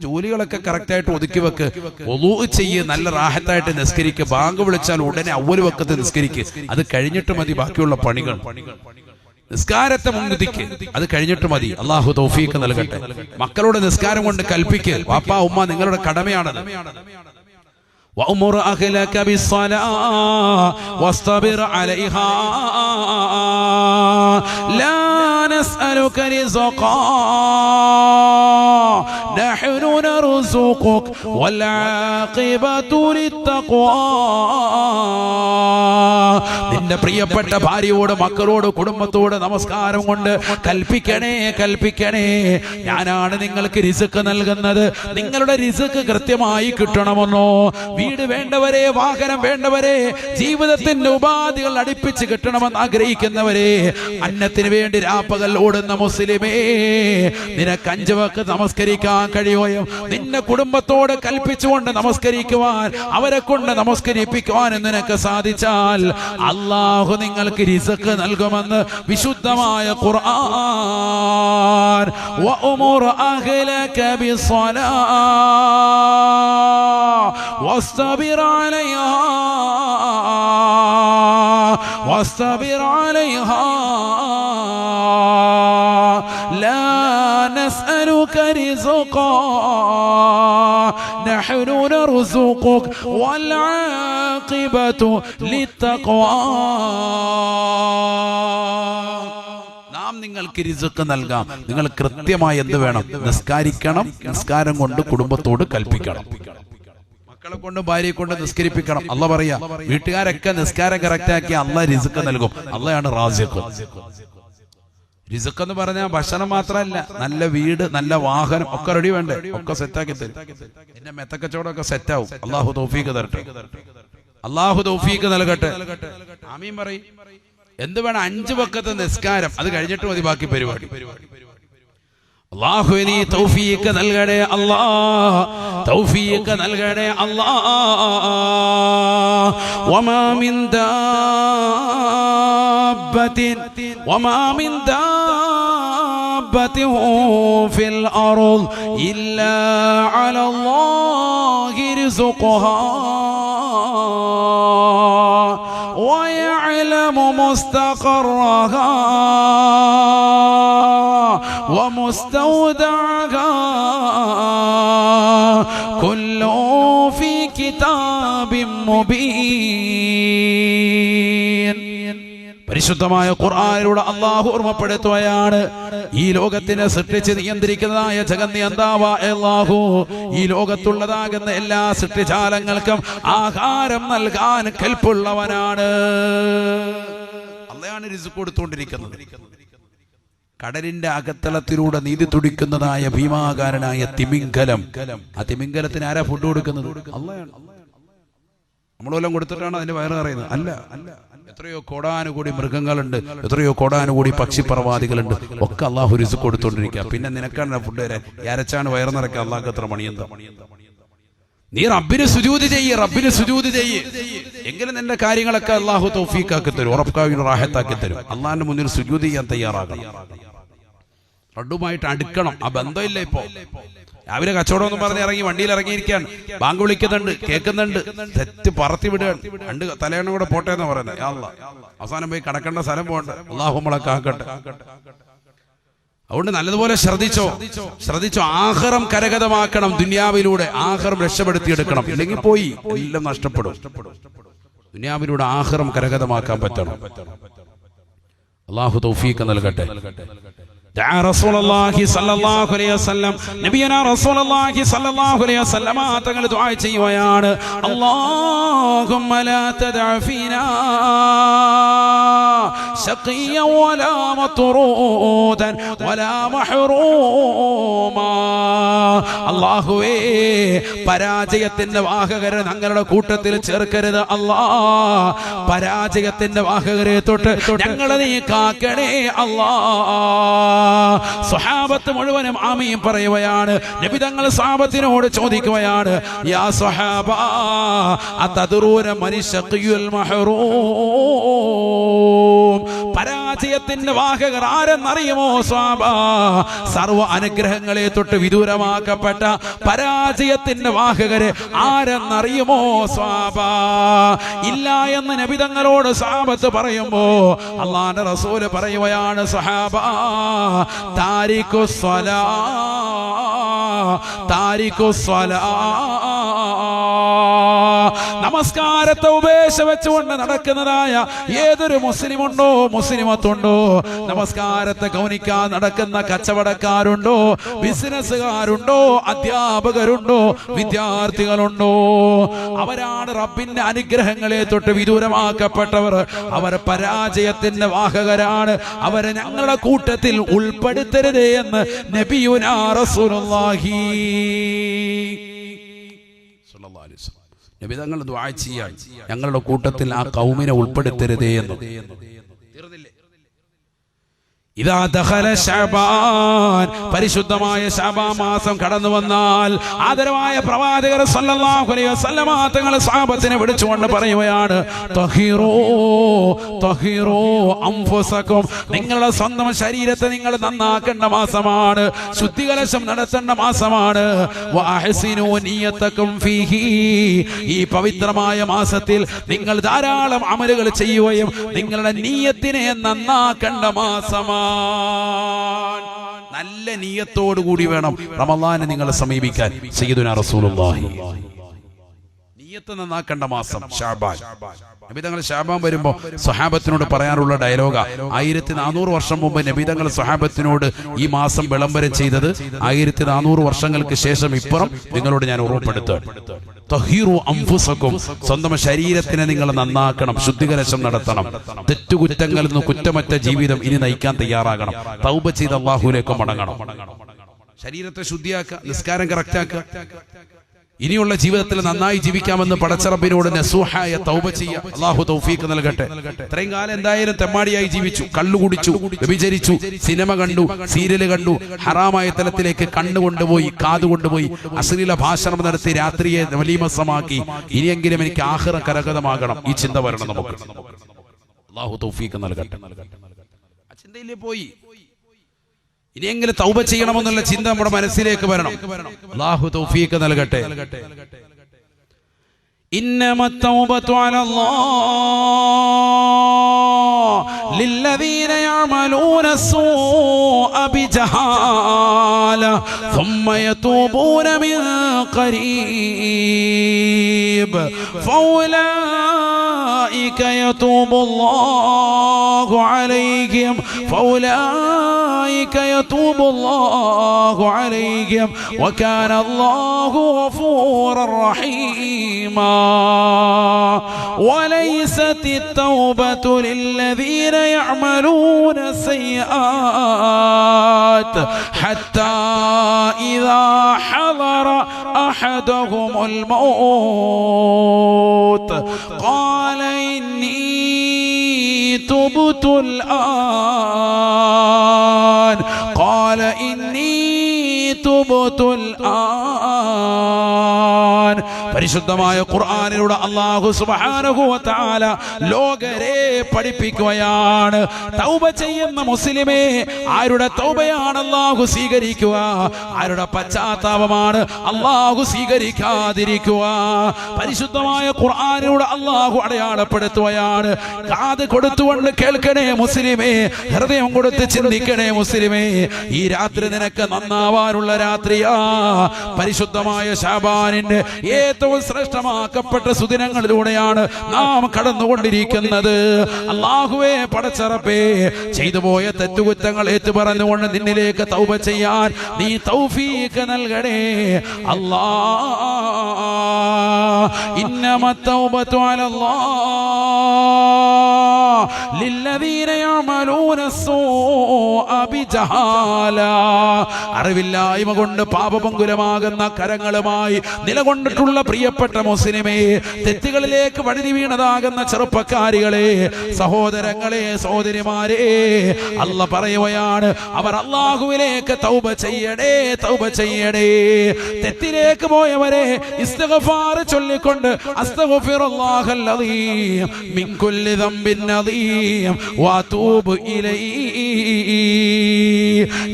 ജോലികളൊക്കെ കറക്റ്റായിട്ട് ഒതുക്കി വെക്ക്. വുളൂ ചെയ്യ്, നല്ല റാഹത്തായിട്ട് നിസ്കരിക്ക്. ബാങ്ക് വിളിച്ചാൽ ഉടനെ അവ്വൽ വക്കത്ത് നിസ്കരിക്ക്. അത് കഴിഞ്ഞിട്ട് മതി ബാക്കിയുള്ള പണികൾ. നിസ്കാരത്തെ മുൻനിർത്തിക്ക്, അത് കഴിഞ്ഞിട്ട് മതി. അല്ലാഹു തൗഫീഖ് നൽകട്ടെ. മക്കളോട് നിസ്കാരം കൊണ്ട് കൽപ്പിക്ക്. വാപ്പാ ഉമ്മ നിങ്ങളുടെ കടമയാണത്. وأمر أهلك بالصلاة واصطبر عليها لا نسألك رزقا نحن نرزقك والعاقبة للتقوى. നിന്റെ പ്രിയപ്പെട്ട ഭാര്യയോട്, മക്കളോട്, കുടുംബത്തോട് നമസ്കാരം കൊണ്ട് കൽപ്പിക്കണേ, കൽപ്പിക്കണേ. ഞാനാണ് നിങ്ങൾക്ക് റിസ്ക് നൽകുന്നത്. നിങ്ങളുടെ റിസ്ക് കൃത്യമായി കിട്ടണമെന്നോ? വീട് വേണ്ടവരെ, വാഹനം വേണ്ടവരെ, ജീവിതത്തിന്റെ ഉപാധികൾ അടുപ്പിച്ച് കിട്ടണമെന്ന് ആഗ്രഹിക്കുന്നവരെ, അന്നത്തിന് വേണ്ടി രാപ്പകൽ ഓടുന്ന മുസ്ലിമേ, നിനക്ക് 5 വക്ത് നമസ്കരിക്കാൻ കഴിയുകയും നിന്റെ കുടുംബത്തോട് കൽപ്പിച്ചുകൊണ്ട് നമസ്കരിക്കുവാൻ, അവരെ കൊണ്ട് നമസ്കരിപ്പിക്കുവാൻ നിനക്ക് സാധിച്ചാൽ അല്ലാഹു നിങ്ങൾക്ക് റിസ്ക് നൽകുമെന്ന് വിശുദ്ധമായ ഖുർആൻ. വഅമുർ അഹ്ലക ബിസ്സലാ واصطبر عليها واصطبر عليها لا نسألك رزقا نحن نرزقك والعاقبة للتقوى. നിങ്ങൾക്ക് റിസ്ക് നൽകാം. നിങ്ങൾ കൃത്യമായി എന്ത് വേണം? നിസ്കാരിക്കണം. നിസ്കാരം കൊണ്ട് കുടുംബത്തോട് കൽപ്പിക്കണം. മക്കളെ കൊണ്ട്, ഭാര്യയെ കൊണ്ട് നിസ്കരിപ്പിക്കണം. അല്ല പറയാ, വീട്ടുകാരൊക്കെ നിസ്കാരം കറക്റ്റാക്കി അല്ലാഹ് റിസ്ക് നൽകും. അല്ലാഹയാണ് റാസിഖ്. റിസ്ക് എന്ന് പറഞ്ഞാൽ ഭക്ഷണം മാത്രമല്ല, നല്ല വീട്, നല്ല വാഹനം ഒക്കെ റെഡി വേണ്ടേ? ഒക്കെ സെറ്റാക്കി തരും. എന്റെ മെത്തക്കച്ചവടമൊക്കെ സെറ്റാവും. അല്ലാഹു തൗഫീഖ് തരട്ടെ. അല്ലാഹു തൗഫീഖ് നൽകട്ടെ. ആമീൻ പറയും. എന്ത് വേണം? 5 വക്ത് നിസ്കാരം, അത് കഴിഞ്ഞിട്ട് മതി ബാക്കി പരിപാടി. അല്ലാഹു നീ തൗഫീഖ് നൽകണേ അല്ലാഹ്, തൗഫീഖ് നൽകണേ അല്ലാഹ്. വമാ മിൻ ദാബത്തിൻ ഫിൽ അർദ് ഇല്ലാ അലല്ലാഹി റിസ്ഖുഹാ ويعلم مستقرها ومستودعها كل ഫീ കിതാബിൻ മുബീൻ. പരിശുദ്ധമായ ഖുർആനിലൂടെ അല്ലാഹു ഓർമ്മപ്പെടുത്തുകയാണ്, ഈ ലോകത്തിനെ സൃഷ്ടിച്ച് നിയന്ത്രിക്കുന്നതായ ജഗന്നിയന്താവായ അല്ലാഹു ഈ ലോകത്തുള്ളതാകുന്ന എല്ലാ സൃഷ്ടിജാലങ്ങൾക്കും ആഹാരം നൽകാൻ കൽപ്പുള്ളവനാണ്. അള്ളയാണ് റിസ്ക് കൊടുത്തുകൊണ്ടിരിക്കുന്നത്. കടലിന്റെ അകത്തളത്തിലൂടെ നീതി തുടിക്കുന്നതായ ഭീമാകാരനായ തിമിംഗലം, ആ തിമിംഗലത്തിന് ആരാ ഫുഡ് കൊടുക്കുന്നത്? അള്ളയാണ്. നമ്മളെല്ലാം കൊടുത്തിട്ടാണ് അതിന്റെ വയറ് അറിയുന്നത്? അല്ല. എത്രയോ കോടാനുകൂടി മൃഗങ്ങളുണ്ട്, എത്രയോ കോടാനുകൂടി പക്ഷിപ്പറവാദികളുണ്ട്, ഒക്കെ അള്ളാഹു റിസ്ക് കൊടുത്തോണ്ടിരിക്കുക. പിന്നെ നിനക്കാണ് ഫുഡ് തരാൻ, അരച്ചാണ് വയറ് നിറക്കുക. അള്ളാഹ് എത്ര മണിയെന്താ? നീ റബ്ബിന് സുജൂദ് ചെയ്യ്, റബ്ബിന് സുജൂദ് ചെയ്യ്, എങ്കിലും നിന്റെ കാര്യങ്ങളൊക്കെ അള്ളാഹു തൗഫീഖാക്കി തരും, ഉറപ്പാക്കി റാഹത്താക്കി തരും. അള്ളാഹിന്റെ മുന്നിൽ സുജൂദ് ചെയ്യാൻ തയ്യാറാകണം, റബ്ബുമായിട്ട് അടുക്കണം. ആ ബന്ധമില്ല. ഇപ്പോ രാവിലെ കച്ചവടം എന്ന് പറഞ്ഞ് ഇറങ്ങി വണ്ടിയിൽ ഇറങ്ങിയിരിക്കുകയാണ്, ബാങ്ക് വിളിക്കുന്നുണ്ട്, കേൾക്കുന്നുണ്ട്, തെറ്റ് പറത്തി വിടുകയാണ്. രണ്ട് തലയണ കൂടെ പോട്ടെ എന്ന് പറയുന്നത്. അവസാനം പോയി കടക്കേണ്ട സ്ഥലം പോകണ്ട. അള്ളാഹു നമ്മളെ കാക്കട്ടെ. അതുകൊണ്ട് നല്ലതുപോലെ ശ്രദ്ധിച്ചോ. ആഖിറം കരഗതമാക്കണം. ദുനിയാവിലൂടെ ആഖിറം രക്ഷപ്പെടുത്തിയെടുക്കണം. ഇല്ലെങ്കിൽ പോയി എല്ലാം നഷ്ടപ്പെടും. ദുനിയാവിലൂടെ ആഖിറം കരഗതമാക്കാൻ പറ്റണം. അള്ളാഹു തൗഫീഖ് നൽകട്ടെ. റസൂലുള്ളാഹി സ്വല്ലല്ലാഹു അലൈഹി വസല്ലം, നബിയനാ റസൂലുള്ളാഹി സ്വല്ലല്ലാഹു അലൈഹി വസല്ലം തങ്ങൾ ദുആ ചെയ്യുകയാണ്, അല്ലാഹുമ്മ ലാ തദഅ ഫീനാ ശഖിയ്യ വലാ മത്റൂദൻ വലാ മഹ്റൂമാ. അല്ലാഹുവേ, പരാജയത്തിന്റെ വാഹകരെ ഞങ്ങളുടെ കൂട്ടത്തിൽ ചേർക്കരുത്. അല്ലാഹ്, പരാജയത്തിന്റെ വാഹകരെ തൊട്ട് ഞങ്ങളെ നീ കാക്കണേ അല്ലാഹ്. സ്വഹാബത്ത് മുഴുവനും ആമീൻ പറയുകയാണ്. നബി തങ്ങൾ സ്വഹാബത്തിനോട് ചോദിക്കുകയാണ്, യാ സ്വഹാബ അതദ്റൂന മനി ശഖിയുൽ മഹ്റൂം. പരാജയത്തിന്റെ വാഹകർ ആരെന്നറിയുമോ സ്വഹാബ? സർവ്വ അനുഗ്രഹങ്ങളെ തൊട്ട് വിദൂരമാക്കപ്പെട്ട പരാജയത്തിന്റെ വാഹകരെ ആരെന്നറിയുമോ സ്വഹാബ? ഇല്ല എന്ന് നബി തങ്ങളോട് സ്വഹാബത്ത് പറയുമ്പോ അല്ലാഹുവിന്റെ റസൂൽ പറയുകയാണ്, സ്വഹാബ താരിഖു സ്വലാ, നമസ്കാരത്തെ ഉപേക്ഷ വെച്ചുകൊണ്ട് നടക്കുന്നതായ ഏതൊരു മുസ്ലിമുണ്ടോ, മുസ്ലിമത്തുണ്ടോ, നമസ്കാരത്തെ ഗൗനിക്കാൻ നടക്കുന്ന കച്ചവടക്കാരുണ്ടോ, ബിസിനസ്സുകാരുണ്ടോ, അധ്യാപകരുണ്ടോ, വിദ്യാർത്ഥികളുണ്ടോ, അവരാണ് റബ്ബിന്റെ അനുഗ്രഹങ്ങളെ തൊട്ട് വിദൂരമാക്കപ്പെട്ടവർ. അവർ പരാജയത്തിന്റെ വാഹകരാണ്. അവരെ ഞങ്ങളുടെ കൂട്ടത്തിൽ ഉൾപ്പെടുത്തരുതേ എന്ന് നബിയുനാ റസൂലുള്ളാഹി സ്വല്ലല്ലാഹു അലൈഹി വസല്ലം നബി തങ്ങൾ ദുആ ചെയ്യാൻ, ഞങ്ങളുടെ കൂട്ടത്തിൽ ആ ഖൗമിനെ ഉൾപ്പെടുത്തരുതേ എന്ന്. തീർന്നില്ലേ? ഇദാ ദഖല ശഅബാൻ, പരിശുദ്ധമായ ശഅബാൻ മാസം കടന്നു വന്നാൽ ആദരവായ പ്രവാചകർ സല്ലല്ലാഹു അലൈഹി വസല്ലം തങ്ങൾ സ്വഹാബത്തിനെ വിളിച്ചുകൊണ്ട് പറയുകയാണ്, തഹിറൂ അൻഫുസകും, നിങ്ങളുടെ സ്വന്തം ശരീരത്തെ നിങ്ങൾ നന്നാക്കേണ്ട മാസമാണ്, ശുദ്ധികലശം നടത്തേണ്ട മാസമാണ്. വഅഹ്സിനൂ നിയതകും ഫീഹി, ഈ പവിത്രമായ മാസത്തിൽ നിങ്ങൾ ധാരാളം അമലുകൾ ചെയ്യുകയും നിങ്ങളുടെ നിയ്യത്തിനെ നന്നാക്കേണ്ട മാസമാണ്. നല്ല നിയ്യത്തോടു കൂടി വേണം റമളാനെ നിങ്ങൾ സമീപിക്കാൻ. സയ്യിദുനാ റസൂലുള്ളാഹി നിയ്യത്ത് നന്നാക്കേണ്ട മാസം ശഅബാൻ. നബി തങ്ങൾ ശഅബാൻ വരുമ്പോൾ സ്വഹാബത്തിനോട് പറയാറുള്ള ഡയലോഗാ, 1400 വർഷം മുമ്പ് നബി തങ്ങൾ സ്വഹാബത്തിനോട് ഈ മാസം വിളംബരം ചെയ്തത് 1400 വർഷങ്ങൾക്ക് ശേഷം ഇപ്പുറം നിങ്ങളോട് ഞാൻ ഓർമ്മപ്പെടുത്തുക, തഹീറു അൻഫുസകും, സ്വന്തം ശരീരത്തിനെ നിങ്ങൾ നന്നാക്കണം, ശുദ്ധികലശം നടത്തണം, തെറ്റുകുറ്റങ്ങളിൽ നിന്ന് കുറ്റമറ്റ ജീവിതം ഇനി നയിക്കാൻ തയ്യാറാകണം, തൗബ ചെയ്ത് അല്ലാഹുവിലേക്ക് മടങ്ങണം, ശരീരത്തെ ശുദ്ധിയാക്കുക, നിസ്കാരം കറക്റ്റാക്കുക, ഇനിയുള്ള ജീവിതത്തിൽ നന്നായി ജീവിക്കാമെന്ന് പടച്ച റബ്ബിനോട് നസൂഹായ തൗബ ചെയ്യുക. അല്ലാഹു തൗഫീഖ് നൽകട്ടെ. ഇത്രയും കാലം എന്തായാലും തെമ്മാടിയായി ജീവിച്ചു, കള്ളു കുടിച്ചു, വ്യഭിചരിച്ചു, സിനിമ കണ്ടു, സീരിയൽ കണ്ടു, ഹറാമായ തലത്തിലേക്ക് കണ്ണുകൊണ്ടുപോയി, കാതുകൊണ്ടുപോയി, അശ്ലീല ഭാഷണം നടത്തി, രാത്രിയെ വലീമസമാക്കി. ഇനിയെങ്കിലും എനിക്ക് ആഖിറം കരഗതമാകണം, ഈ ചിന്ത വരണം നമുക്ക്. അല്ലാഹു തൗഫീഖ് നൽകട്ടെ. ആ ചിന്തയിലേ പോയി ഇനിയെങ്കിലും തൗബ ചെയ്യണമെന്നുള്ള ചിന്ത നമ്മുടെ മനസ്സിലേക്ക് വരണം. അല്ലാഹു തൗഫീഖ് നൽകട്ടെ. ഇന്നമത് തൗബതു അലല്ലാഹ്, للذين يعملون السوء بجهالة ثم يتوبون من قريب فأولئك يتوب الله عليهم وكان الله غفورا رحيما وليست التوبة للذين يعملون السيئات حتى إذا حضر أحدهم الموت قال إني تبت الآن പരിശുദ്ധമായ ഖുർആനിലൂടെ അല്ലാഹു സുബ്ഹാനഹു വ തആല ലോകരെ പഠിപ്പിക്കുകയാണ്. തൗബ ചെയ്യുന്ന മുസ്ലിമേ, ആരുടെ തൗബയാണ് അല്ലാഹു സ്വീകരിക്കുക, ആരുടെ പശ്ചാത്താപമാണ് അല്ലാഹു സ്വീകരിക്കാതിരിക്കുക. പരിശുദ്ധമായ ഖുർആനിലൂടെ അല്ലാഹു അടയാളപ്പെടുത്തുകയാണ്. കാത് കൊടുത്തുകൊണ്ട് കേൾക്കണേ മുസ്ലിമേ, ഹൃദയം കൊടുത്ത് ചിന്തിക്കണേ മുസ്ലിമേ. ഈ രാത്രി നിനക്ക് നന്നാവാനുള്ള രാത്രിയാ. പരിശുദ്ധമായ ശഅബാനിന്റെ ഏറ്റവും ശ്രേഷ്ഠമാക്കപ്പെട്ട സുദിനങ്ങളിലൂടെയാണ് നാം കടന്നുകൊണ്ടിരിക്കുന്നത്. അല്ലാഹുവേ, പടച്ചറപ്പേ, ചെയ്തു പോയ തെറ്റുകുറ്റങ്ങൾ ഏറ്റു പറഞ്ഞുകൊണ്ട് നിന്നിലേക്ക് തൗബ ചെയ്യാൻ നീ തൗഫീഖ് നൽകണേ അല്ലാഹ്. ഇന്നമത് തൗബതു അലല്ലാഹ് ലില്ലദീന യഅമലൂന السوء ബിജഹാല. അറിവില്ലായ്മ കൊണ്ട് പാപപങ്കുലമാകുന്ന കരങ്ങളുമായി നിലകൊണ്ടിട്ടുള്ള പ്രിയപ്പെട്ട മുസ്ലിമേ, തെറ്റുകളിലേക്ക് വഴുതി വീണതാകുന്ന ചെറുപ്പക്കാരികളെ, സഹോദരങ്ങളെ, സഹോദരിമാരെ, അല്ലാഹ് പറയുകയാണ്, അവർ അല്ലാഹുവിലേക്ക് തൗബ ചെയ്യണേ. തെറ്റിലേക്ക് പോയവരെ ഇസ്തിഗ്ഫാർ ചൊല്ലിക്കൊണ്ട് അസ്തഗ്ഫിറുല്ലാഹൽ അദീം മിൻ കുല്ലി ദംബിൻ അദീം വഅതൂബു ഇലൈഹി.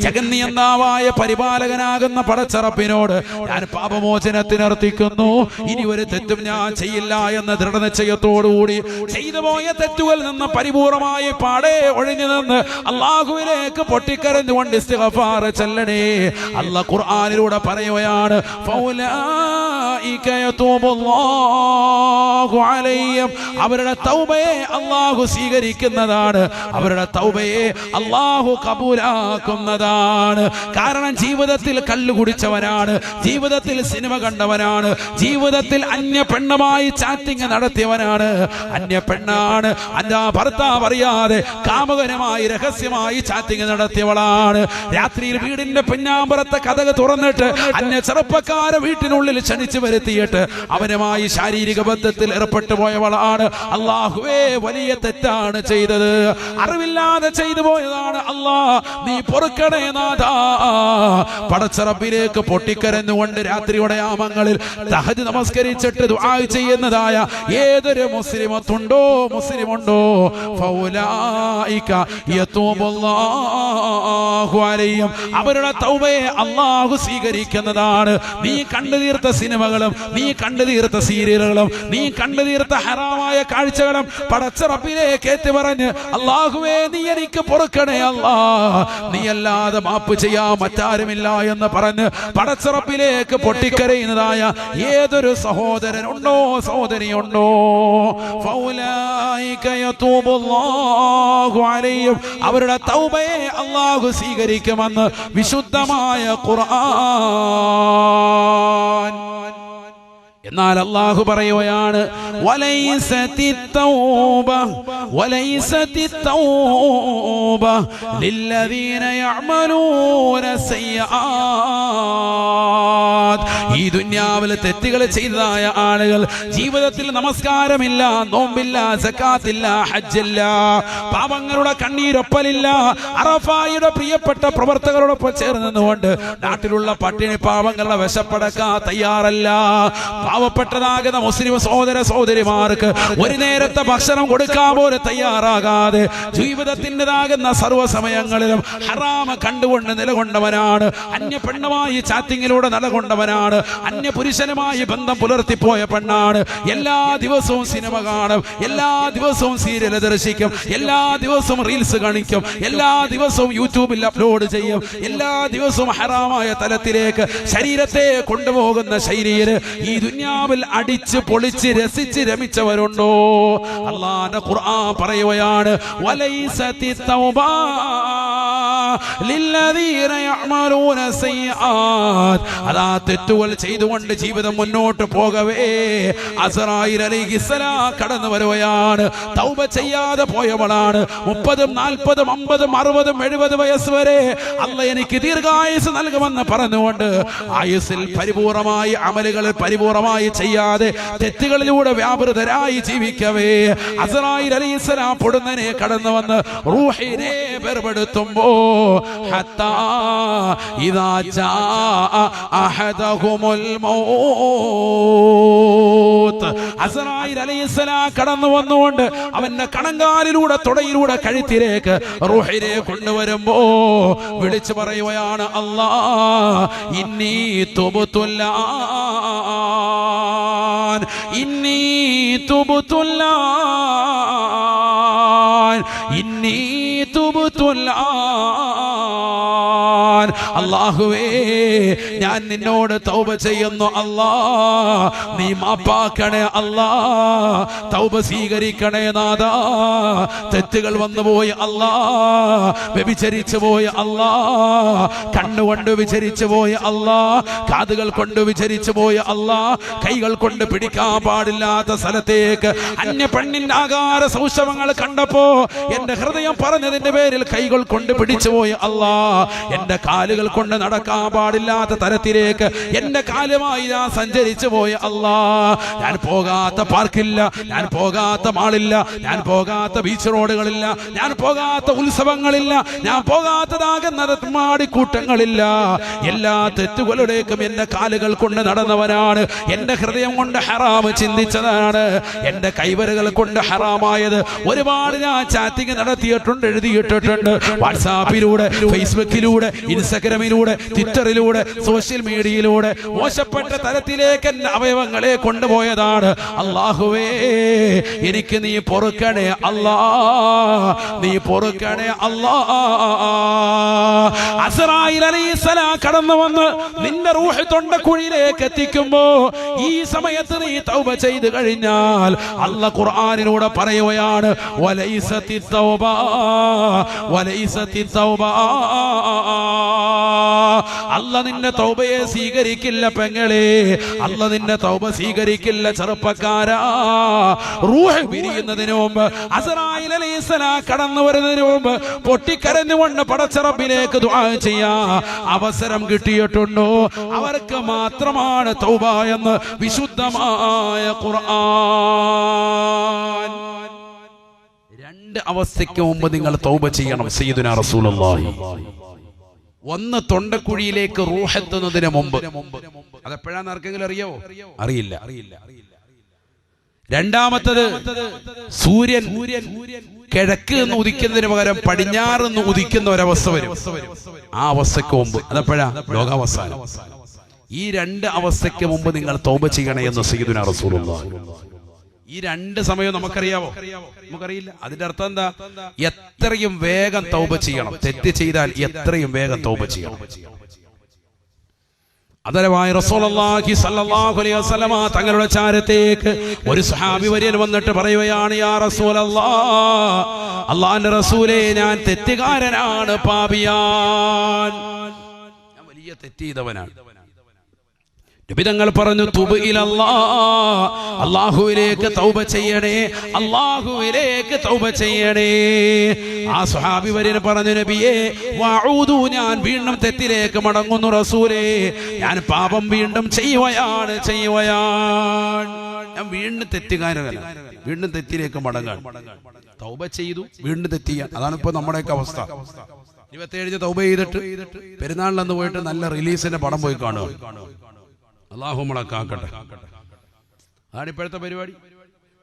ജഗന്നിയന്താവായ പരിപാലകനാകുന്ന പടച്ചറപ്പിനോട് ഞാൻ പാപമോചനത്തിനർത്ഥിക്കുന്നു. ഇനി ഒരു തെറ്റും ഞാൻ ചെയ്യില്ല എന്ന ദൃഢനിശ്ചയത്തോടുകൂടി ചെയ്തു പോയ തെറ്റുകളിൽ നിന്ന് പരിപൂർണമായി പാടെ ഒഴിഞ്ഞു നിന്ന് അല്ലാഹുവിലേക്ക് പൊട്ടിക്കരഞ്ഞുകൊണ്ട് ഇസ്തിഗ്ഫാർ ചൊല്ലണേ. അല്ലാഹ് ഖുർആനിലൂടെ പറയുകയാണ്, ഫൗലായിക യതൂബുല്ലാഹു അലൈഹിം. അവരുടെ തൗബയെ അല്ലാഹു സ്വീകരിക്കുന്നതാണ്, അവരുടെ തൗബയെ അല്ലാഹു കബൂലാക്കുന്നതാണ്. കാരണം ജീവിതത്തിൽ കള്ളു കുടിച്ചവനാണ്, ജീവിതത്തിൽ സിനിമ കണ്ടവനാണ്, ജീവിതത്തിൽ അന്യ പെണ്ണുമായി ചാറ്റിംഗ് നടത്തിയവനാണ്, അന്യ പെണ്ണാണ്, അന്യ ഭർത്താവ് അറിയാതെ കാമുകനുമായി രഹസ്യമായി ചാറ്റിംഗ് നടത്തിയവളാണ്. രാത്രിയിൽ വീടിന്റെ പിന്നാമ്പുറത്തെ കതക് തുറന്നിട്ട് അന്യ ചെറുപ്പക്കാരെ വീട്ടിനുള്ളിൽ ക്ഷണിച്ചു വരുത്തിയിട്ട് അവനുമായി ശാരീരിക ബന്ധത്തിൽ ഏർപ്പെട്ടു പോയവളാണ്. അല്ലാഹുവേ, വലിയ തെറ്റാണ് ചെയ്തത്, അറിവില്ലാതെ ചെയ്തു പോയതാണ്. അല്ലാഹ്, നീ പൊറുക്കണേ നാഥാ. പടച്ചറബിലേക്ക് പൊട്ടിക്കരഞ്ഞുകൊണ്ട് രാത്രിയുടെ യാമങ്ങളിൽ തഹജ്ജുദ് നമസ്കരിച്ചിട്ട് ദുആ ചെയ്യുന്നതായ ഏതൊരു മുസ്ലിമുണ്ടോ ഫൗലായിക യതൂബുല്ലാഹു അലൈഹിം. അവരുടെ തൗബയെ അല്ലാഹു സ്വീകരിക്കുന്നതാണ്. നീ കണ്ടു തീർത്ത സിനിമകളും, നീ കണ്ടു തീർത്ത സീരിയലുകളും, നീ കണ്ടു തീർത്ത ഹറാമായ കാഴ്ചകളും പടച്ചറബിലേക്ക് ഏറ്റു പറഞ്ഞ്, അല്ലാഹുവേ, നീ എനിക്ക് പൊറുക്കണേ അല്ലാഹ്, നീ അല്ലാതെ മാപ്പ് ചെയ്യാൻ മറ്റാരുമില്ല എന്ന് പറഞ്ഞ് പടച്ചറബിലേക്ക് പൊട്ടിക്കരയുന്നതായ ഏതൊരു സഹോദരനുണ്ടോ, സഹോദരിയുണ്ടോ, ഫൗലായിക യതൂബുല്ലാഹു അലൈഹിം. അവരുടെ തൗബയെ അല്ലാഹു സ്വീകരിക്കുമെന്ന് വിശുദ്ധമായ ഖുർആൻ. എന്നാൽ അല്ലാഹു പറയുകയാണ്, വലൈസത്തിത് തൗബ ലില്ലദീന യഅമലൂന സയ്യിആത്. ഈ ദുനിയാവിൽ തെറ്റുകൾ ചെയ്തതായ ആളുകൾ, ജീവിതത്തിൽ നമസ്കാരമില്ല, നോമ്പില്ല, സകാത്തില്ല, ഹജ്ജില്ല, പാപങ്ങളുടെ കണ്ണീരൊപ്പലില്ല, അറഫായുടെ പ്രിയപ്പെട്ട പ്രവർത്തകരോടൊപ്പം ചേർന്ന് നിന്നുകൊണ്ട് നാട്ടിലുള്ള പട്ടിണി പാവങ്ങളുടെ വിശപ്പടക്കാൻ തയ്യാറല്ല, പാവപ്പെട്ടതാകുന്ന മുസ്ലിം സഹോദര സഹോദരിമാർക്ക് ഒരു നേരത്തെ ഭക്ഷണം കൊടുക്കാൻ പോലും തയ്യാറാകാതെ ജീവിതത്തിൻ്റെതാകുന്ന സർവ്വസമയങ്ങളിലും ഹറാമ കണ്ടുകൊണ്ട് നിലകൊണ്ടവനാണ്. അന്യ പെണ്ണുമായി ചാറ്റിങ്ങിലൂടെ നിലകൊണ്ടവനാണ്. അന്യ പുരുഷനുമായി ബന്ധം പുലർത്തിപ്പോയ പെണ്ണാണ്. എല്ലാ ദിവസവും സിനിമ കാണും, എല്ലാ ദിവസവും സീരിയൽ ദർശിക്കും, എല്ലാ ദിവസവും റീൽസ് കാണിക്കും, എല്ലാ ദിവസവും യൂട്യൂബിൽ അപ്ലോഡ് ചെയ്യും, എല്ലാ ദിവസവും ഹറാമായ തലത്തിലേക്ക് ശരീരത്തെ കൊണ്ടുപോകുന്ന ശൈലിയിൽ ഈ ദുനിയാവിൽ അടിച്ച് പൊളിച്ച് രസിച്ച് രമിച്ചവരുണ്ടോ? അല്ലാഹുവിന്റെ ഖുർആൻ പറയുകയാണ്, വലൈസതി തൗബ ലില്ലദീന യഅമലൂന സയ്യിആത്. അതാ തെറ്റുകൾ ചെയ്തുകൊണ്ട് ജീവിതം മുന്നോട്ട് പോകവേ അസ്റായീൽ അലൈഹിസ്സലാം കടന്നു വരുകയാണ്. തൗബ ചെയ്യാതെ പോയവളാണ്. 30, 40, 50, 60, 70 വയസ്സ് വരെ അല്ലാഹ് എനിക്ക് ദീർഘായുസ് നൽകുമെന്ന് പറഞ്ഞുകൊണ്ട് ആയുസ്സിൽ പരിപൂർണമായി അമലുകൾ പരിപൂർണമായി ചെയ്യാതെ തെറ്റുകളിലൂടെ വ്യാപൃതരായി ജീവിക്കവേ അസ്റായീൽ അലൈഹിസ്സലാം പൊടുന്നനെ കടന്നു വന്ന് റൂഹിനെ വേർപെടുത്തുമ്പോ ഹത്താ ഇദാ ജാഅ അഹദഹുമുൽ മൗത്ത്, അസ്റായീൽ അലൈഹിസ്സലാം കടന്നു വന്നുകൊണ്ട് അവന്റെ കണങ്കാലിലൂടെ തുടയിലൂടെ കഴുത്തിലേക്ക് റൂഹിനെ കൊണ്ടുവരുമ്പോ വിളിച്ചു പറയുകയാണ്, അല്ലാഹ് ഇന്നി തുബ്തുല്ലാൻ, ഇന്നി തുബ്തുല്ലാൻ, ഇന്നി തുബ്തുല്ലാൻ. അല്ലാഹുവേ ഞാൻ നിന്നോട് തൗബ ചെയ്യുന്നു അല്ലാഹ്, നീ മാപ്പാക്കണേ അല്ലാഹ്, തൗബ സ്വീകരിക്കണേ നാഥാ. തെറ്റുകൾ വന്നുപോയി അല്ലാഹ്, വ്യഭിചരിച്ചു പോയി അല്ലാഹ്, കണ്ണുകൊണ്ട് വിചരിച്ചു പോയി അല്ലാഹ്, കാതുകൾ കൊണ്ട് വിചരിച്ചു പോയി അല്ലാഹ്, കൈകൾ കൊണ്ട് പിടിക്കാൻ പാടില്ലാത്ത സ്ഥലത്തേക്ക് അന്യ പെണ്ണിന്റെ ആകാര സൗശവങ്ങൾ കണ്ടപ്പോ എന്റെ ഹൃദയം പറഞ്ഞതിന്റെ പേരിൽ കൈകൾ കൊണ്ട് പിടിച്ചു പോയി അല്ലാഹ്, എന്റെ കാലുകൾ കൊണ്ട് നടക്കാൻ പാടില്ലാത്ത തരത്തിലേക്ക് എന്റെ കാലുമായി ഞാൻ സഞ്ചരിച്ചു പോയി അല്ലാഹ്. ഞാൻ പോകാത്ത പാർക്കില്ല, ഞാൻ പോകാത്ത മാളില്ല, ഞാൻ പോകാത്ത ബീച്ച് റോഡുകളില്ല, ഞാൻ പോകാത്ത ഉത്സവങ്ങളില്ല, ഞാൻ പോകാത്തതാകുന്ന മാടിക്കൂട്ടങ്ങളില്ല. എല്ലാ തെറ്റുകളുടേക്കും എന്റെ കാലുകൾ കൊണ്ട് നടന്നവനാണ്. എന്റെ ഹൃദയം കൊണ്ട് ഹറാം ചിന്തിച്ചതാണ്. എന്റെ കൈവരകൾ കൊണ്ട് ഹറാമായത് ഒരുപാട് ഞാൻ ചാറ്റിംഗ് നടത്തിയിട്ടുണ്ട്, എഴുതിയിട്ടിട്ടുണ്ട്. വാട്സാപ്പിലൂടെ, ഫേസ്ബുക്കിലൂടെ, ഇൻസ്റ്റഗ്രാമിലൂടെ, ട്വിറ്ററിലൂടെ, സോഷ്യൽ മീഡിയയിലൂടെ മോശപ്പെട്ട തരത്തിലേക്ക് എന്റെ അവയവങ്ങളെ കൊണ്ടുപോയതാണ്. അല്ലാഹുവേ എനിക്ക് നീ പൊറുക്കണേ അല്ലാഹ്, നീ പൊറുക്കണേ അല്ലാഹ്. അസ്റായീൽ അലൈഹിസ്സലാം കടന്നു വന്ന് നിന്റെ റൂഹ് തൊണ്ടക്കുഴിയിലേക്ക് എത്തിക്കുമ്പോ ഈ സമയത്ത് നീ തൗബ ചെയ്തു കഴിഞ്ഞാൽ അല്ലാഹ് ഖുർആനിലൂടെ പറയുകയാണ്, വലൈസതി തൗബ, വലൈസതി തൗബ. അല്ലാഹ് നിന്റെ തൗബയെ സ്വീകരിക്കില്ല പെങ്ങളെ, അല്ലാഹ് നിന്റെ തൗബ സ്വീകരിക്കില്ല ചെറുപ്പക്കാരാ. റൂഹ് പിരിയുന്നതിന് മുമ്പ്, അസ്റായീൽ അലൈഹിസ്സലാം കടന്നു വരുന്നതിന് മുമ്പ് പൊട്ടിക്കരഞ്ഞുകൊണ്ട് പടച്ച റബ്ബിലേക്ക് ദുആ ചെയ്യാ അവസരം കിട്ടിയിട്ടുണ്ടോ? അവർക്ക് മാത്രമാണ് തൗബ എന്ന് വിശുദ്ധമായ ഖുർആൻ. രണ്ട് അവസ്ഥയ്ക്ക് മുമ്പ് നിങ്ങൾ തൗബ ചെയ്യണം സയ്യിദുനാ റസൂലുള്ളാഹി. ഒന്ന് തൊണ്ടക്കുഴിയിലേക്ക് റൂഹ് എത്തുന്നതിന് മുമ്പ്. അതെപ്പോഴാന്ന് ആർക്കെങ്കിലും അറിയാവോ? അറിയില്ല. രണ്ടാമത്തത് സൂര്യൻ കിഴക്ക് നിന്ന് ഉദിക്കുന്നതിന് പകരം പടിഞ്ഞാറ് നിന്ന് ഉദിക്കുന്ന ഒരവസ്ഥ വരും. ആ അവസ്ഥയ്ക്ക് മുമ്പ്. അതെപ്പോഴാ? ലോകാവസാനം. ഈ രണ്ട് അവസ്ഥയ്ക്ക് മുമ്പ് നിങ്ങൾ തൗബ ചെയ്യണേ എന്ന് സയ്യിദുനാ റസൂലുള്ളാഹി. ഈ രണ്ട് സമയവും നമുക്കറിയാവോ? നമുക്കറിയില്ല. അതിന്റെ അർത്ഥം എന്താ? എത്രയും വേഗം തൗബ ചെയ്യണം. തെറ്റ് ചെയ്താൽ എത്രയും വേഗം തൗബ ചെയ്യണം. അതരവായ റസൂലുള്ളാഹി സ്വല്ലല്ലാഹു അലൈഹി വസല്ലമ തങ്ങളുടെ ചാരത്തേക്ക് ഒരു സ്വഹാബി വര്യൻ വന്നിട്ട് പറയുകയാണ്, യാ റസൂലല്ലാഹ്, അല്ലാഹുവിന്റെ റസൂലേ, ഞാൻ തെറ്റുകാരനാണ്, പാപിയാൻ, ഞാൻ വലിയ തെറ്റ് ചെയ്തവനാണ്. നബിതങ്ങൾ പറഞ്ഞു, തുബ് ഇലല്ലാഹ്, അല്ലാഹുവിലേക്ക് തൗബ ചെയ്യണേ, അല്ലാഹുവിലേക്ക് തൗബ ചെയ്യണേ. ആ സ്വഹാബി വര്യൻ പറഞ്ഞു, നബിയേ, വഅഊദു, ഞാൻ വീണ്ടും തെറ്റിലേക്ക് മടങ്ങുന്നു റസൂലേ, ഞാൻ പാപം വീണ്ടും ചെയ്യുകയാണ്. ഞാൻ വീണ്ടും തെറ്റുകാരനല്ല, വീണ്ടും തെറ്റിലേക്ക് മടങ്ങാൻ. തൗബ ചെയ്തു, വീണ്ടും തെറ്റിയാൻ. അതാണ് ഇപ്പൊ നമ്മുടെയൊക്കെ അവസ്ഥ. 27 തൗബ ചെയ്തിട്ട് പെരുന്നാളിലന്ന് പോയിട്ട് നല്ല റിലീസിന്റെ പടം പോയി കാണുക. അല്ലാഹു നമ്മളെ കാക്കട്ടെ. അതാണ് ഇപ്പോഴത്തെ പരിപാടി.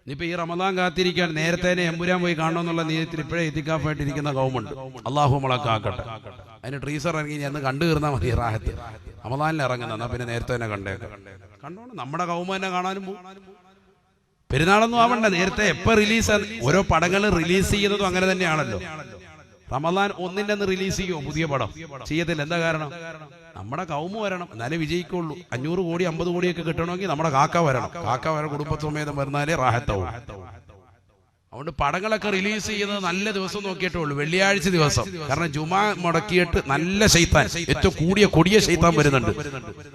ഇനിയിപ്പോൾ ഈ റമദാൻ കാത്തിരിക്കാൻ നേരത്തെ എമ്പുരാൻ പോയി കാണണമെന്നുള്ള നീയത്തിൽ ഇപ്പോഴേ എത്തിക്കാപ്പായിട്ടിരിക്കുന്ന കൗമുണ്ട്. അള്ളാഹു നമ്മളൊക്കെ ആക്കട്ടെ. അതിന് ട്രീസർ ഇറങ്ങി ഞാൻ കണ്ടു തീർന്നാൽ മതി. റാഹത്ത് റമദാനിൽ ഇറങ്ങുന്ന എന്നാൽ പിന്നെ നേരത്തെ തന്നെ കണ്ടോണം. നമ്മുടെ കൗമ തന്നെ കാണാനും പോകും. പെരുന്നാളൊന്നും ആവണ്ട, നേരത്തെ എപ്പോൾ റിലീസ്, ഓരോ പടങ്ങൾ റിലീസ് ചെയ്യുന്നതും അങ്ങനെ തന്നെയാണല്ലോ. റമദാൻ 1-ന്റെ അന്ന് റിലീസ് ചെയ്യുമോ പുതിയ പടം? ചെയ്യത്തില്ല. എന്താ കാരണം? നമ്മുടെ കൗമ വരണം, എന്നാലേ വിജയിക്കുള്ളൂ. 500 കോടി 50 കോടിയൊക്കെ കിട്ടണമെങ്കിൽ നമ്മുടെ കാക്ക വരണം. കാക്ക വരെ കുടുംബസമേതം വരുന്നാലേ റാഹത്താവും. അതുകൊണ്ട് പടങ്ങളൊക്കെ റിലീസ് ചെയ്യുന്നത് നല്ല ദിവസം നോക്കിയിട്ടുള്ളൂ, വെള്ളിയാഴ്ച ദിവസം. കാരണം ജുമാ മുടക്കിയിട്ട് നല്ല ശൈത്താൻ, ഏറ്റവും കൊടിയ ശൈത്താൻ വരുന്നുണ്ട്.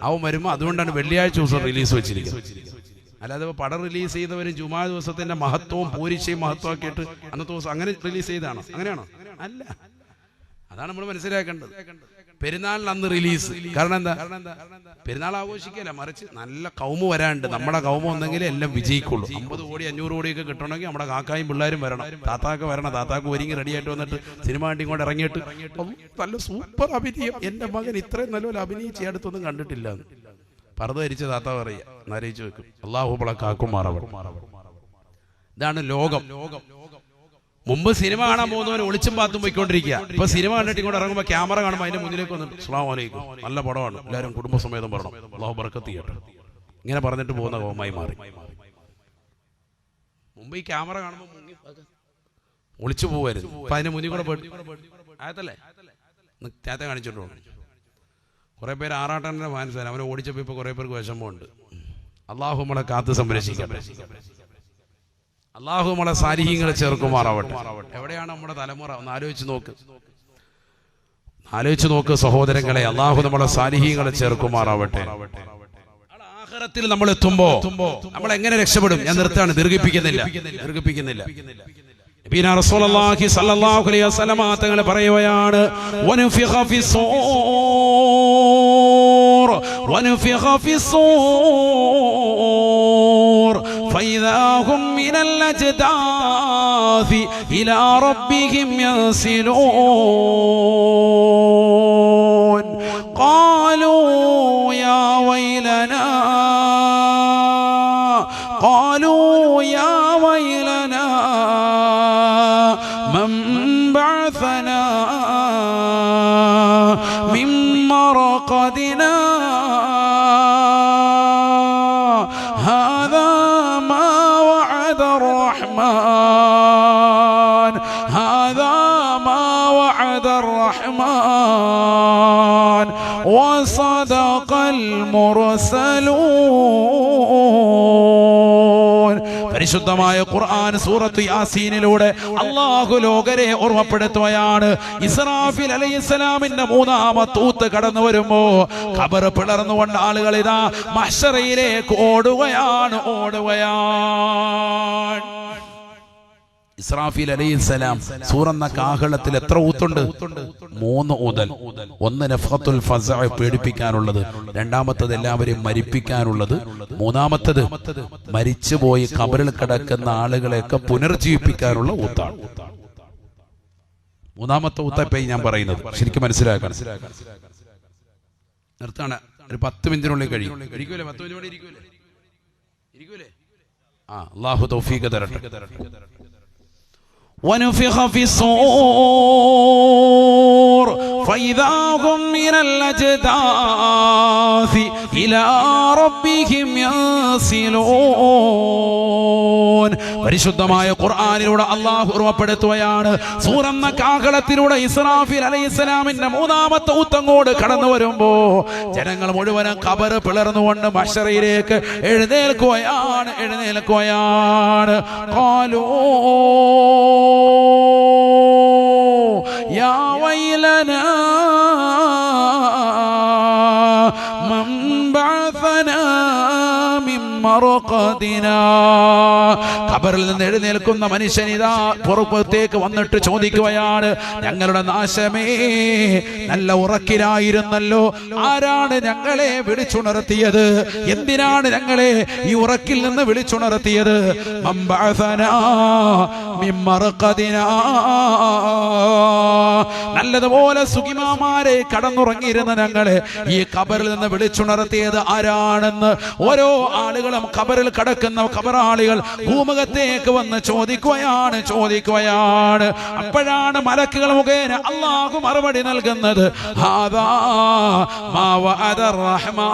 അവൻ വരുമ്പോൾ അതുകൊണ്ടാണ് വെള്ളിയാഴ്ച ദിവസം റിലീസ് വെച്ചിരിക്കുന്നത്. അല്ലാതെ പടം റിലീസ് ചെയ്തവരും ജുമാ ദിവസത്തിന്റെ മഹത്വവും പൂരിശയും മഹത്വമാക്കിയിട്ട് അന്നത്തെ ദിവസം അങ്ങനെ റിലീസ് ചെയ്തതാണോ? അങ്ങനെയാണോ? അല്ല. അതാണ് നമ്മൾ മനസ്സിലാക്കേണ്ടത്. പെരുന്നാളിന് അന്ന് റിലീസ്. കാരണം എന്താ? പെരുന്നാൾ ആഘോഷിക്കല്ല, മറിച്ച് നല്ല കൗമ വരാണ്ട്. നമ്മുടെ കൗമ ഒന്നെങ്കിൽ എല്ലാം വിജയിക്കുള്ളൂ. 50 കോടി 500 കോടിയൊക്കെ കിട്ടണമെങ്കിൽ നമ്മുടെ കാക്കായും പിള്ളേരും വരണം, താത്താക്ക് വരണം. താത്താക്ക് ഒരുങ്ങി റെഡിയായിട്ട് വന്നിട്ട് സിനിമ കണ്ടി കൊണ്ട് ഇറങ്ങിയിട്ട് നല്ല സൂപ്പർ അഭിനയം, എന്റെ മകൻ ഇത്രയും നല്ലപോലെ അഭിനയിച്ച് അടുത്തൊന്നും കണ്ടിട്ടില്ല. പർദ്ദ ധരിച്ച താത്ത പറയുക, നരയിച്ചു വെക്കും. അള്ളാഹു കാക്കും മാറവട്ടെ. ഇതാണ് ലോകം. മുമ്പ് സിനിമ കാണാൻ പോകുന്നവന് ഒളിച്ചും പാത്തും പോയിക്കൊണ്ടിരിക്കുക. ഇപ്പൊ സിനിമ കണ്ടിട്ട് ഇങ്ങോട്ട് ഇറങ്ങുമ്പോൾ ക്യാമറ കാണുമ്പോൾ അതിന്റെ മുന്നിലേക്ക് വന്നിട്ട് അസ്സലാമു അലൈക്കും, നല്ല പടമാണ്, എല്ലാവരും കുടുംബസമേതം പറയണം, അല്ലാഹു ബർക്കത്ത് ചെയ്യട്ടെ, ഇങ്ങനെ പറഞ്ഞിട്ട് പോകുന്ന കോമായി മാറി. മുമ്പ് ഈ ക്യാമറ കാണുമ്പോൾ ഒളിച്ചു പോവായിരുന്നു. അപ്പൊ അതിന്റെ മുന്നിൽ കൂടെ പോയിട്ട് ആയത്തല്ലേ നേരത്തെ കാണിച്ചിട്ട് പോകും. കുറെ പേര് ആറാട്ടന്റെ ഫാൻസാണ്. അവനെ ഓടിച്ചപ്പോ ഇപ്പൊ കുറെ പേർക്ക് വിഷമമുണ്ട്. അള്ളാഹു നമ്മളെ കാത്ത് സംരക്ഷിക്കട്ടെ. അള്ളാഹു നമ്മളെ സാലിഹീങ്ങളെ ചേർക്കുമാറാവട്ടെ. എവിടെയാണ് നമ്മുടെ തലമുറ? ഒന്ന് ആലോചിച്ച് നോക്ക് സഹോദരങ്ങളെ. അള്ളാഹു നമ്മളെ സാലിഹീങ്ങളെ ചേർക്കുമാറാവട്ടെ. ആഖിറത്തിൽ നമ്മൾ എത്തുമ്പോ നമ്മൾ എങ്ങനെ രക്ഷപ്പെടും? ഞാൻ നിർത്താണ്, ദീർഘിപ്പിക്കുന്നില്ല. നബിന റസൂലുള്ളാഹി സ്വല്ലല്ലാഹു അലൈഹി വസല്ലം തങ്ങൾ പറയുകയാണ്, വനഫിഖ ഫിസ്സൂർ فإذا هم من الأجداث إلى ربهم ينسلون قالوا يا ويلنا من بعثنا من مرقدنا هذا ما وعد الرحمن وصدق المرسلون. പരിശുദ്ധമായ ഖുർആൻ സൂറത്ത് യാസീനിലൂടെ അല്ലാഹു ലോകരെ ഓർമ്മപ്പെടുത്തുകയാണ്. ഇസ്രാഫീൽ അലൈഹിസ്സലാമിന്റെ 3ാമത്തെ ഊത്ത് കടന്നു വരുമ്പോ ഖബർ പിളർന്നുകൊണ്ട് ആളുകൾ ഇതാ മഹ്ശറയിലേക്ക് ഓടുകയാണ്. ഇസ്രാഫീൽ അലൈഹിസ്സലാം സൂറന്ന കാഹളത്തിൽ എത്ര ഊത്തുണ്ട്? 3 ഊതൽ. ഒന്ന് നഫ്ഖത്തുൽ ഫസഅ, പേടിപ്പിക്കാനുള്ളത്. രണ്ടാമത്തത് എല്ലാവരെയും മരിപ്പിക്കാനുള്ളത്. മൂന്നാമത്തത് മരിച്ചുപോയി ഖബറിൽ കിടക്കുന്ന ആളുകളെയൊക്കെ പുനർജീവിപ്പിക്കാനുള്ള ഊത്താണ്. 3ാമത്തെ ഊത്തപ്പേ ഞാൻ പറയുന്നത് ശരിക്കും മനസ്സിലാക്കണം. നിർത്താണ്, ഒരു 10 മിനിറ്റിനുള്ളിൽ കഴിയും. ഇരിക്കൂലേ? 10 മിനിറ്റ് ഇരിക്കൂലേ? അല്ലാഹു തൗഫീഖ് തരട്ടെ. ونفخ في الصور فإذا هم من الأجداث إلى ربهم ينسلون. പരിശുദ്ധമായ ഖുർആനിലൂടെ അല്ലാഹു ഓർമ്മപ്പെടുത്തുകയാണ്. സൂറന്ന കാഹളത്തിലൂടെ ഇസ്രാഫീൽ അലൈഹിസ്സലാമിന്റെ 3ാമത്തെ ഊത്തങ്ങോട് കടന്നു വരുമ്പോ ജനങ്ങൾ മുഴുവനും ഖബർ പിളർന്നുകൊണ്ട് മഹ്ശറയിലേക്ക് എഴുന്നേൽക്കുകയാണ്. ഖാലൂ يا ويلنا من بعثنا من مرقدنا ഖബറിൽ നിന്ന് എഴുന്നേൽക്കുന്ന മനുഷ്യനിതാ പുറത്തേക്ക് വന്നിട്ട് ചോദിക്കുകയാണ്, ഞങ്ങളുടെ നാശമേ, നല്ല ഉറക്കിലായിരുന്നല്ലോ, ആരാണ് ഞങ്ങളെ വിളിച്ചുണർത്തിയത്? എന്തിനാണ് ഞങ്ങളെ ഈ ഉറക്കിൽ നിന്ന് വിളിച്ചുണർത്തിയത്? നല്ലതുപോലെ സുഖിമാമാരെ കടന്നുറങ്ങിയിരുന്ന ഞങ്ങളെ ഈ ഖബറിൽ നിന്ന് വിളിച്ചുണർത്തിയത് ആരാണെന്ന് ഓരോ ആളുകളും ഖബറിൽ കിടക്കുന്ന ഖബറാളികൾ ഭൂമുഖത്തേക്ക് വന്ന് ചോദിക്കുകയാണ്. അപ്പോഴാണ് മലക്കുകൾ മുഖേന അല്ലാഹു മറുപടി നൽകുന്നത്, ഹാദാ മാ വഅദർ റഹ്മാൻ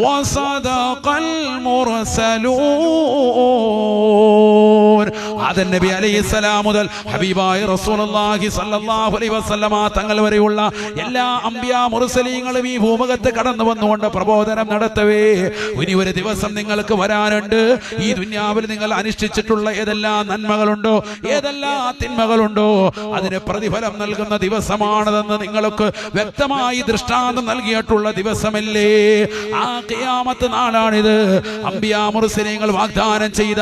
വസദഖൽ മുർസലൂൻ. ആദം നബി അലൈഹിസ്സലാം മുതൽ ഹബീബായ റസൂലുള്ളാഹി സ്വല്ലല്ലാഹു അലൈഹി വസല്ലമ തങ്ങൾ വരെയുള്ള എല്ലാ അംബിയാ മുർസലീങ്ങളും ഈ ഭൂമുഖത്ത് കടന്നു വന്നുകൊണ്ട് പ്രബോധനം നടത്തവേ, ഇനി ഒരു ദിവസം നിങ്ങൾക്ക് വരാനുണ്ട്. ഈ ദുനിയാവിൽ നിങ്ങൾ അനുഷ്ഠിച്ചിട്ടുള്ള ഏതെല്ലാം നന്മകളുണ്ടോ, ഏതെല്ലാം തിന്മകളുണ്ടോ, അതിന് പ്രതിഫലം നൽകുന്ന ദിവസമാണതെന്ന് നിങ്ങൾക്ക് വ്യക്തമായി ദൃഷ്ടാന്തം നൽകിയിട്ടുള്ള ദിവസമല്ലേ? ആ ഖിയാമത്ത് നാളാണിത്. അംബിയാ മുർസലീങ്ങൾ വാഗ്ദാനം ചെയ്ത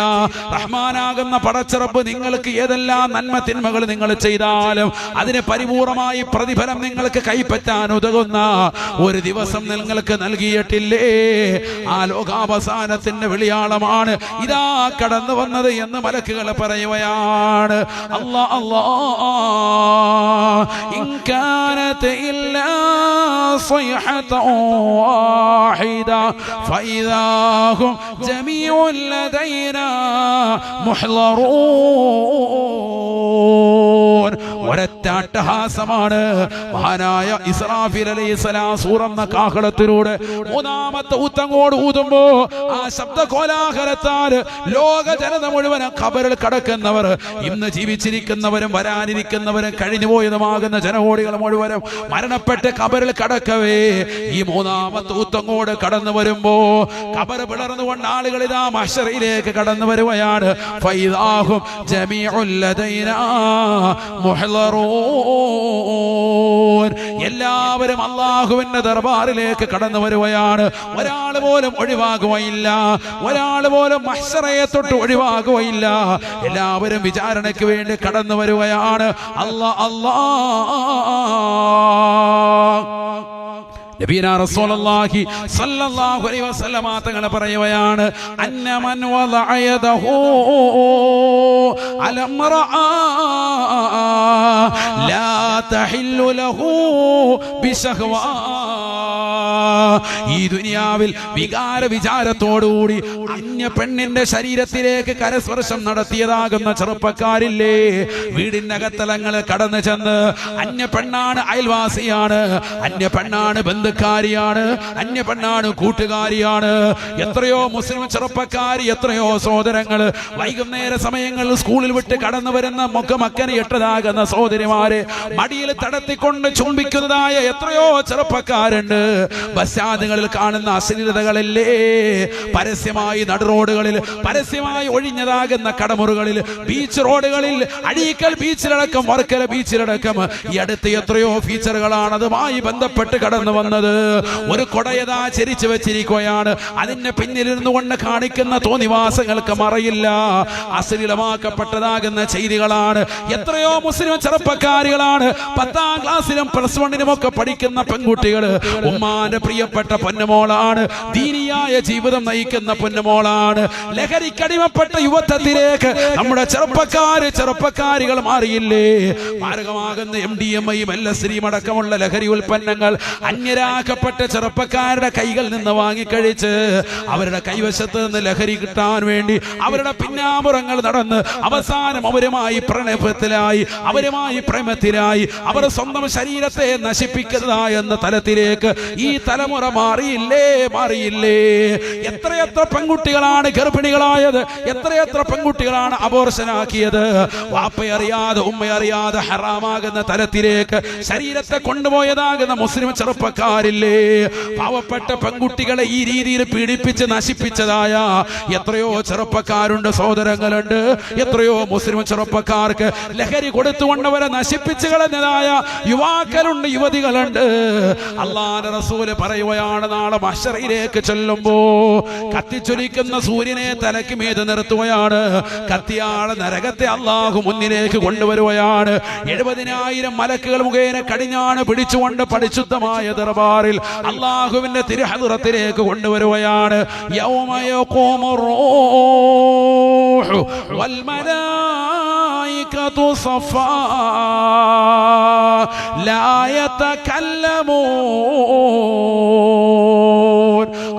റഹ്മാനാകുന്ന പടച്ചറബ് നിങ്ങൾക്ക് ഏതെല്ലാം നന്മ തിന്മകൾ നിങ്ങൾ ചെയ്താലും അതിന് പരിപൂർണമായി പ്രതിഫലം നിങ്ങൾക്ക് കൈപ്പറ്റാൻ ഉതകുന്ന ഒരു ദിവസം നിങ്ങൾക്ക് നൽകിയിട്ടില്ലേ? ആ ലോകാവസാനത്തിന്റെ വിളിയാളമാണ് ഇതാ കടന്നു വന്നത് എന്ന് മലക്കുകൾ പറയുകയാണ്. അല്ലാ അല്ലാ ഇൻ കാനത് ഇല്ലാ സ്വൈഹതൻ വാഹിദ ഫഇദാ ഹും ജമീഉൻ ലദൈനാ മുഹ്ളറൂൻ. ഒരൊറ്റ അട്ടഹാസമാണ് മഹാനായ ഇസ്രാഫീൽ അലൈഹിസ്സലാം സൂറന്ന കാഹളത്തിലൂടെ മൂന്നാമത്തെ ഊത്തങ്ങോട് ഊതുമ്പോ ആ ശബ്ദ കോലാഹലത്താൽ ലോക ജനത മുഴുവൻ ഖബറിൽ കടക്കുന്നവർ, ഇന്ന് ജീവിച്ചിരിക്കുന്നവരും വരാനിരിക്കുന്നവരും കഴിഞ്ഞുപോയതുമാകുന്ന ജനകോടികൾ മുഴുവനും മരണപ്പെട്ട് ഖബറിൽ കടക്കവേ ഈ മൂന്നാമത്തെ ഊത്തങ്ങോട് കടന്നു വരുമ്പോ ഖബർ പിളർന്നുകൊണ്ട് ആളുകൾ ഇതാ മഹ്ശറിലേക്ക് കടന്നു വരുകയാണ്. ഫൈദാഹും ജമീഉൽ ലദൈനാ മുഹ്ളറൂൻ. എല്ലാവരും അല്ലാഹുവിന്റെ ദർബാറിലേക്ക് കടന്നു വരുകയാണ്. ഒരാൾ പോലും ഒഴിവാകുകയില്ല, ഒരാൾ പോലും മഹ്ശറയെ തൊട്ട് ഒഴിവാകുകയില്ല. എല്ലാവരും വിചാരണയ്ക്ക് വേണ്ടി കടന്നു വരുകയാണ്. അല്ലാ അല്ലാ നബിയനാ റസൂലുള്ളാഹി സ്വല്ലല്ലാഹു അലൈഹി വസല്ലമ തങ്ങൾ പറയുകയാണ്, അന്നമൻ വദഅ യദഹു അലംറഅ ലാ തഹില്ലു ലഹു ബിശഹ്വാ. ഈ ദുനിയാവിൽ വികാര വിചാരത്തോടുകൂടി അന്യ പെണ്ണിന്റെ ശരീരത്തിലേക്ക് കരസ്പർശം നടത്തിയതാകുന്ന ചെറുപ്പക്കാരില്ലേ, വീടിന്റെ അകത്തലങ്ങൾ കടന്നു ചെന്ന് അന്യ പെണ്ണാണ് അയൽവാസിയാണ്, അന്യ പെണ്ണാണ് ബന്ധുക്കാരിയാണ്, അന്യ പെണ്ണാണ് കൂട്ടുകാരിയാണ്. എത്രയോ മുസ്ലിം ചെറുപ്പക്കാരി, എത്രയോ സഹോദരങ്ങൾ വൈകുന്നേര സമയങ്ങളിൽ സ്കൂളിൽ വിട്ട് കടന്നു വരുന്ന മുഖമക്കനെ ഇട്ടതാകുന്ന സഹോദരിമാരെ മടിയിൽ തടത്തിക്കൊണ്ട് ചുംബിക്കുന്നതായ എത്രയോ ചെറുപ്പക്കാരുണ്ട്. ബസ്സാദുകളിൽ കാണുന്ന അശ്ലീലതകളല്ലേ പരസ്യമായി നടുറോഡുകളിൽ, പരസ്യമായി ഒഴിഞ്ഞതാകുന്ന കടമുറികളിൽ, ബീച്ച് റോഡുകളിൽ, അഴീക്കൽ ബീച്ചിലടക്കം വർക്കല ബീച്ചിലടക്കം ഈ അടുത്ത് എത്രയോ ഫീച്ചറുകളാണ് അതുമായി ബന്ധപ്പെട്ട് കടന്നു വന്നത്. ഒരു കൊടയതാ ചരിച്ചു വെച്ചിരിക്കുകയാണ്. അതിന്റെ പിന്നിലിരുന്നു കൊണ്ട് കാണിക്കുന്ന തോന്നിവാസങ്ങൾക്ക് മറയില്ല. അശ്ലീലമാക്കപ്പെട്ടതാകുന്ന ചെയ്തികളാണ്. എത്രയോ മുസ്ലിം ചെറുപ്പക്കാരികളാണ് 10ാം ക്ലാസ്സിലും പ്ലസ് 1-നും ഒക്കെ പഠിക്കുന്ന പെൺകുട്ടികൾ. ഉമ്മാന്റെ പ്രിയപ്പെട്ട പൊന്നുമോളാണ്, ദീനിയായ ജീവിതം നയിക്കുന്ന പൊന്നുമോളാണ്. ലഹരിക്കടിമപ്പെട്ട യുവത്വത്തിലേക്ക് നമ്മുടെ ചെറുപ്പക്കാരികൾ മാറിയില്ലേ? മാരകമാകുന്ന MDMA-യും LSD-യും അടക്കമുള്ള ലഹരി ഉൽപ്പന്നങ്ങൾ അന്യരാക്കപ്പെട്ട ചെറുപ്പക്കാരുടെ കൈകളിൽ നിന്ന് വാങ്ങിക്കഴിച്ച് അവരുടെ കൈവശത്ത് നിന്ന് ലഹരി കിട്ടാൻ വേണ്ടി അവരുടെ പിന്നാമ്പുറങ്ങൾ നടന്ന് അവസാനം അവരുമായി പ്രണയത്തിലായി, അവരുമായി പ്രേമത്തിലായി, അവർ സ്വന്തം ശരീരത്തെ നശിപ്പിക്കുന്നതായ എന്ന തലത്തിലേക്ക് ഈ തലമുറ മാറിയില്ലേ? എത്രയെത്ര പെൺകുട്ടികളാണ് ഗർഭിണികളായത്, എത്രയെത്ര പെൺകുട്ടികളാണ് അബോർഷനാക്കിയത്. വാപ്പയറിയാതെ ഉമ്മയറിയാതെ ഹറാമാകുന്ന തലത്തിലേക്ക് ശരീരത്തെ കൊണ്ടുപോയതാകുന്ന മുസ്ലിം ചെറുപ്പക്കാർ ചെറുപ്പക്കാരില്ലേ, പാവപ്പെട്ട പെൺകുട്ടികളെ ഈ രീതിയിൽ പീഡിപ്പിച്ച് നശിപ്പിച്ചതായ എത്രയോ ചെറുപ്പക്കാരുണ്ട്, സഹോദരങ്ങളുണ്ട്. എത്രയോ മുസ്ലിം ചെറുപ്പക്കാർക്ക് ലഹരി കൊടുത്തുകൊണ്ടവരെ നശിപ്പിച്ച് കളഞ്ഞതായ യുവാക്കളുണ്ട്, യുവതികളുണ്ട്. അല്ലാഹുവിന്റെ റസൂല് പറയുകയാണ്, നാളെ മഹ്ശറിലേക്ക് ചെല്ലുമ്പോ കത്തിച്ചൊലിക്കുന്ന സൂര്യനെ തലയ്ക്ക് മീതെ നിർത്തുകയാണ്. കത്തിയാളെ നരകത്തെ അല്ലാഹു മുന്നിലേക്ക് കൊണ്ടുവരുകയാണ്. 70,000 മലക്കുകൾ മുഖേന കടിഞ്ഞാണ് പിടിച്ചുകൊണ്ട് പരിശുദ്ധമായ ദർബാറിൽ അല്ലാഹുവിന്റെ തിരുഹദ്റത്തിലേക്ക് കൊണ്ടുവരുകയാണ്. യൗമ യഖൂമുർ റൂഹു വൽ മലായികതു സഫാ ലാ യതകല്ലമൂൻ.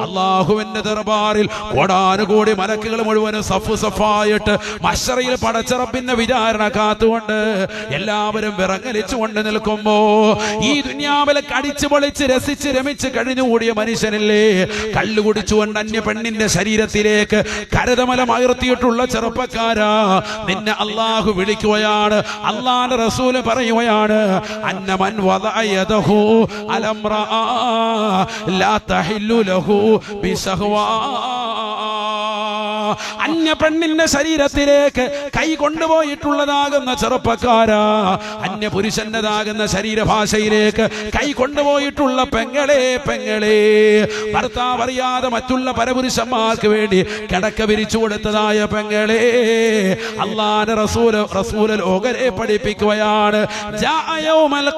അല്ലാഹുവിന്റെ ദർബാറിൽ കോടാനുകോടി മലക്കുകൾ മുഴുവനും സഫ് സഫായിട്ട് മഹ്ശറിൽ പടച്ച റബ്ബിന്റെ വിചാരണ കാത്തുകൊണ്ട് എല്ലാവരും വിറങ്ങലിച്ചുകൊണ്ട് നിൽക്കുമ്പോ ഈ ദുനിയാവിലെ കടിച്ചു പൊളിച്ച് രസിച്ച് രമിച്ച് കഴിഞ്ഞുകൂടിയ മനുഷ്യനില്ലേ, കള്ളു കുടിച്ചുകൊണ്ട് അന്യ പെണ്ണിന്റെ ശരീരത്തിലേക്ക് കരതമലമയർത്തിയിട്ടുള്ള ചെറുപ്പക്കാരാ, നിന്നെ അല്ലാഹു വിളിക്കുകയാണ്. അല്ലാഹുവിന്റെ റസൂല് പറയുകയാണ്, അന്നമൻ വദഅയദഹു അലംറാ ലാ തഹില്ലു ലഹു ബിശഹ്വാ. അന്യ പെണ്ണിന്റെ ശരീരത്തിലേക്ക് കൈ കൊണ്ടുപോയിട്ടുള്ളതാകുന്ന ചെറുപ്പക്കാരാ, അന്യ പുരുഷന്റേതാകുന്ന ശരീരഭാഷയിലേക്ക് കൈ കൊണ്ടുപോയിട്ടുള്ള പെങ്ങളെ, ഭർത്താവ് അറിയാതെ മറ്റുള്ള പരപുരുഷന്മാർക്ക് വേണ്ടി കിടക്ക വിരിച്ചു കൊടുത്തതായ പെങ്ങളെ, അല്ലാഹുവിന്റെ റസൂല് ലോകരെ പഠിപ്പിക്കുകയാണ്. ജാഅ യൗമൽ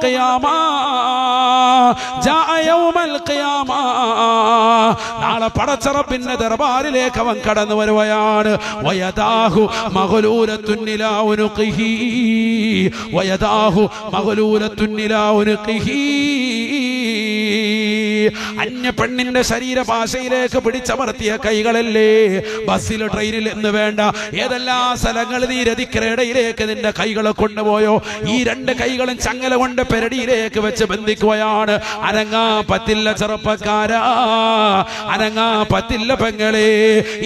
ഖിയാമ, നാളെ പടച്ച റബ്ബിന്റെ ദർബാറിലേക്ക് അവൻ കടന്നു വരുകയാണ്. വയദാഹു മഗ്ലൂലത്തുൻ ഇലാ ഉനുഖിഹി, വയദാഹു മഗ്ലൂലത്തുൻ ഇലാ ഉനുഖിഹി. അന്യ പെണ്ണിന്റെ ശരീരഭാഷയിലേക്ക് പിടിച്ചമർത്തിയ കൈകളല്ലേ, ബസ്സിൽ ട്രെയിനിൽ എന്ന് വേണ്ട ഏതെല്ലാം സ്ഥലങ്ങൾ നീ രതിക്കിടയിലേക്ക് നിന്റെ കൈകളെ കൊണ്ടുപോയോ, ഈ 2 കൈകളും ചങ്ങല കൊണ്ട് പെരടിയിലേക്ക് വെച്ച് ബന്ധിക്കുകയാണ്. അനങ്ങാ പറ്റില്ല ചെറുപ്പക്കാരാ, അനങ്ങാ പറ്റില്ല പെങ്ങളെ.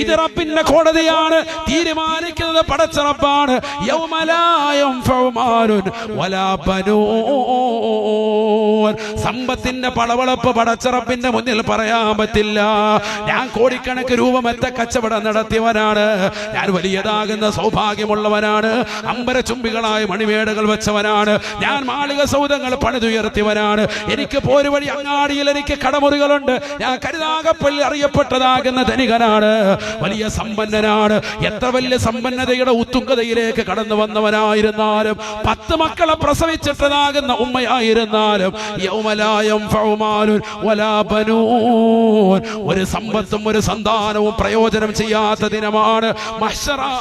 ഇത് റബ്ബിന്റെ കോടതിയാണ്, തീരുമാനിക്കുന്നത് പടച്ച റബ്ബാണ്. യൗമ ലാ യൻഫഉ മാലുൻ വലാ ബനൂൻ. സമ്പത്തിന്റെ പളവളപ്പ് പടച്ച റബ്ബിന്റെ മുന്നിൽ പറയാൻ പറ്റില്ല. ഞാൻ കോടിക്കണക്ക് രൂപ മെത്ത കച്ചവടം നടത്തിയവനാണ്, ഞാൻ വലിയതാകുന്ന സൗഭാഗ്യമുള്ളവനാണ്, അമ്പരചുംബികളായ മണിമേടകൾ വെച്ചവനാണ്, ഞാൻ മാളിക സൗധങ്ങൾ പണിതുയർത്തിയവനാണ്, എനിക്ക് പോരുവഴി അങ്ങാടിയിൽ എനിക്ക് കടമുറികളുണ്ട്, ഞാൻ കരുനാഗപ്പള്ളി അറിയപ്പെട്ടതാകുന്ന ധനികനാണ്, വലിയ സമ്പന്നനാണ്. എത്ര വലിയ സമ്പന്നതയുടെ ഉത്തുംഗതയിലേക്ക് കടന്നു വന്നവനായിരുന്നാലും, 10 മക്കളെ പ്രസവിച്ചിട്ടതാകുന്ന ഉമ്മയായിരുന്നാലും, യൗമ ലാ യൻഫഉ മാലുൻ വലാ ബനൂൻ, ഒരു സമ്പത്തും ഒരു സന്താനവും പ്രയോജനം ചെയ്യാത്ത ദിനമാണ് മഹ്ശറാ.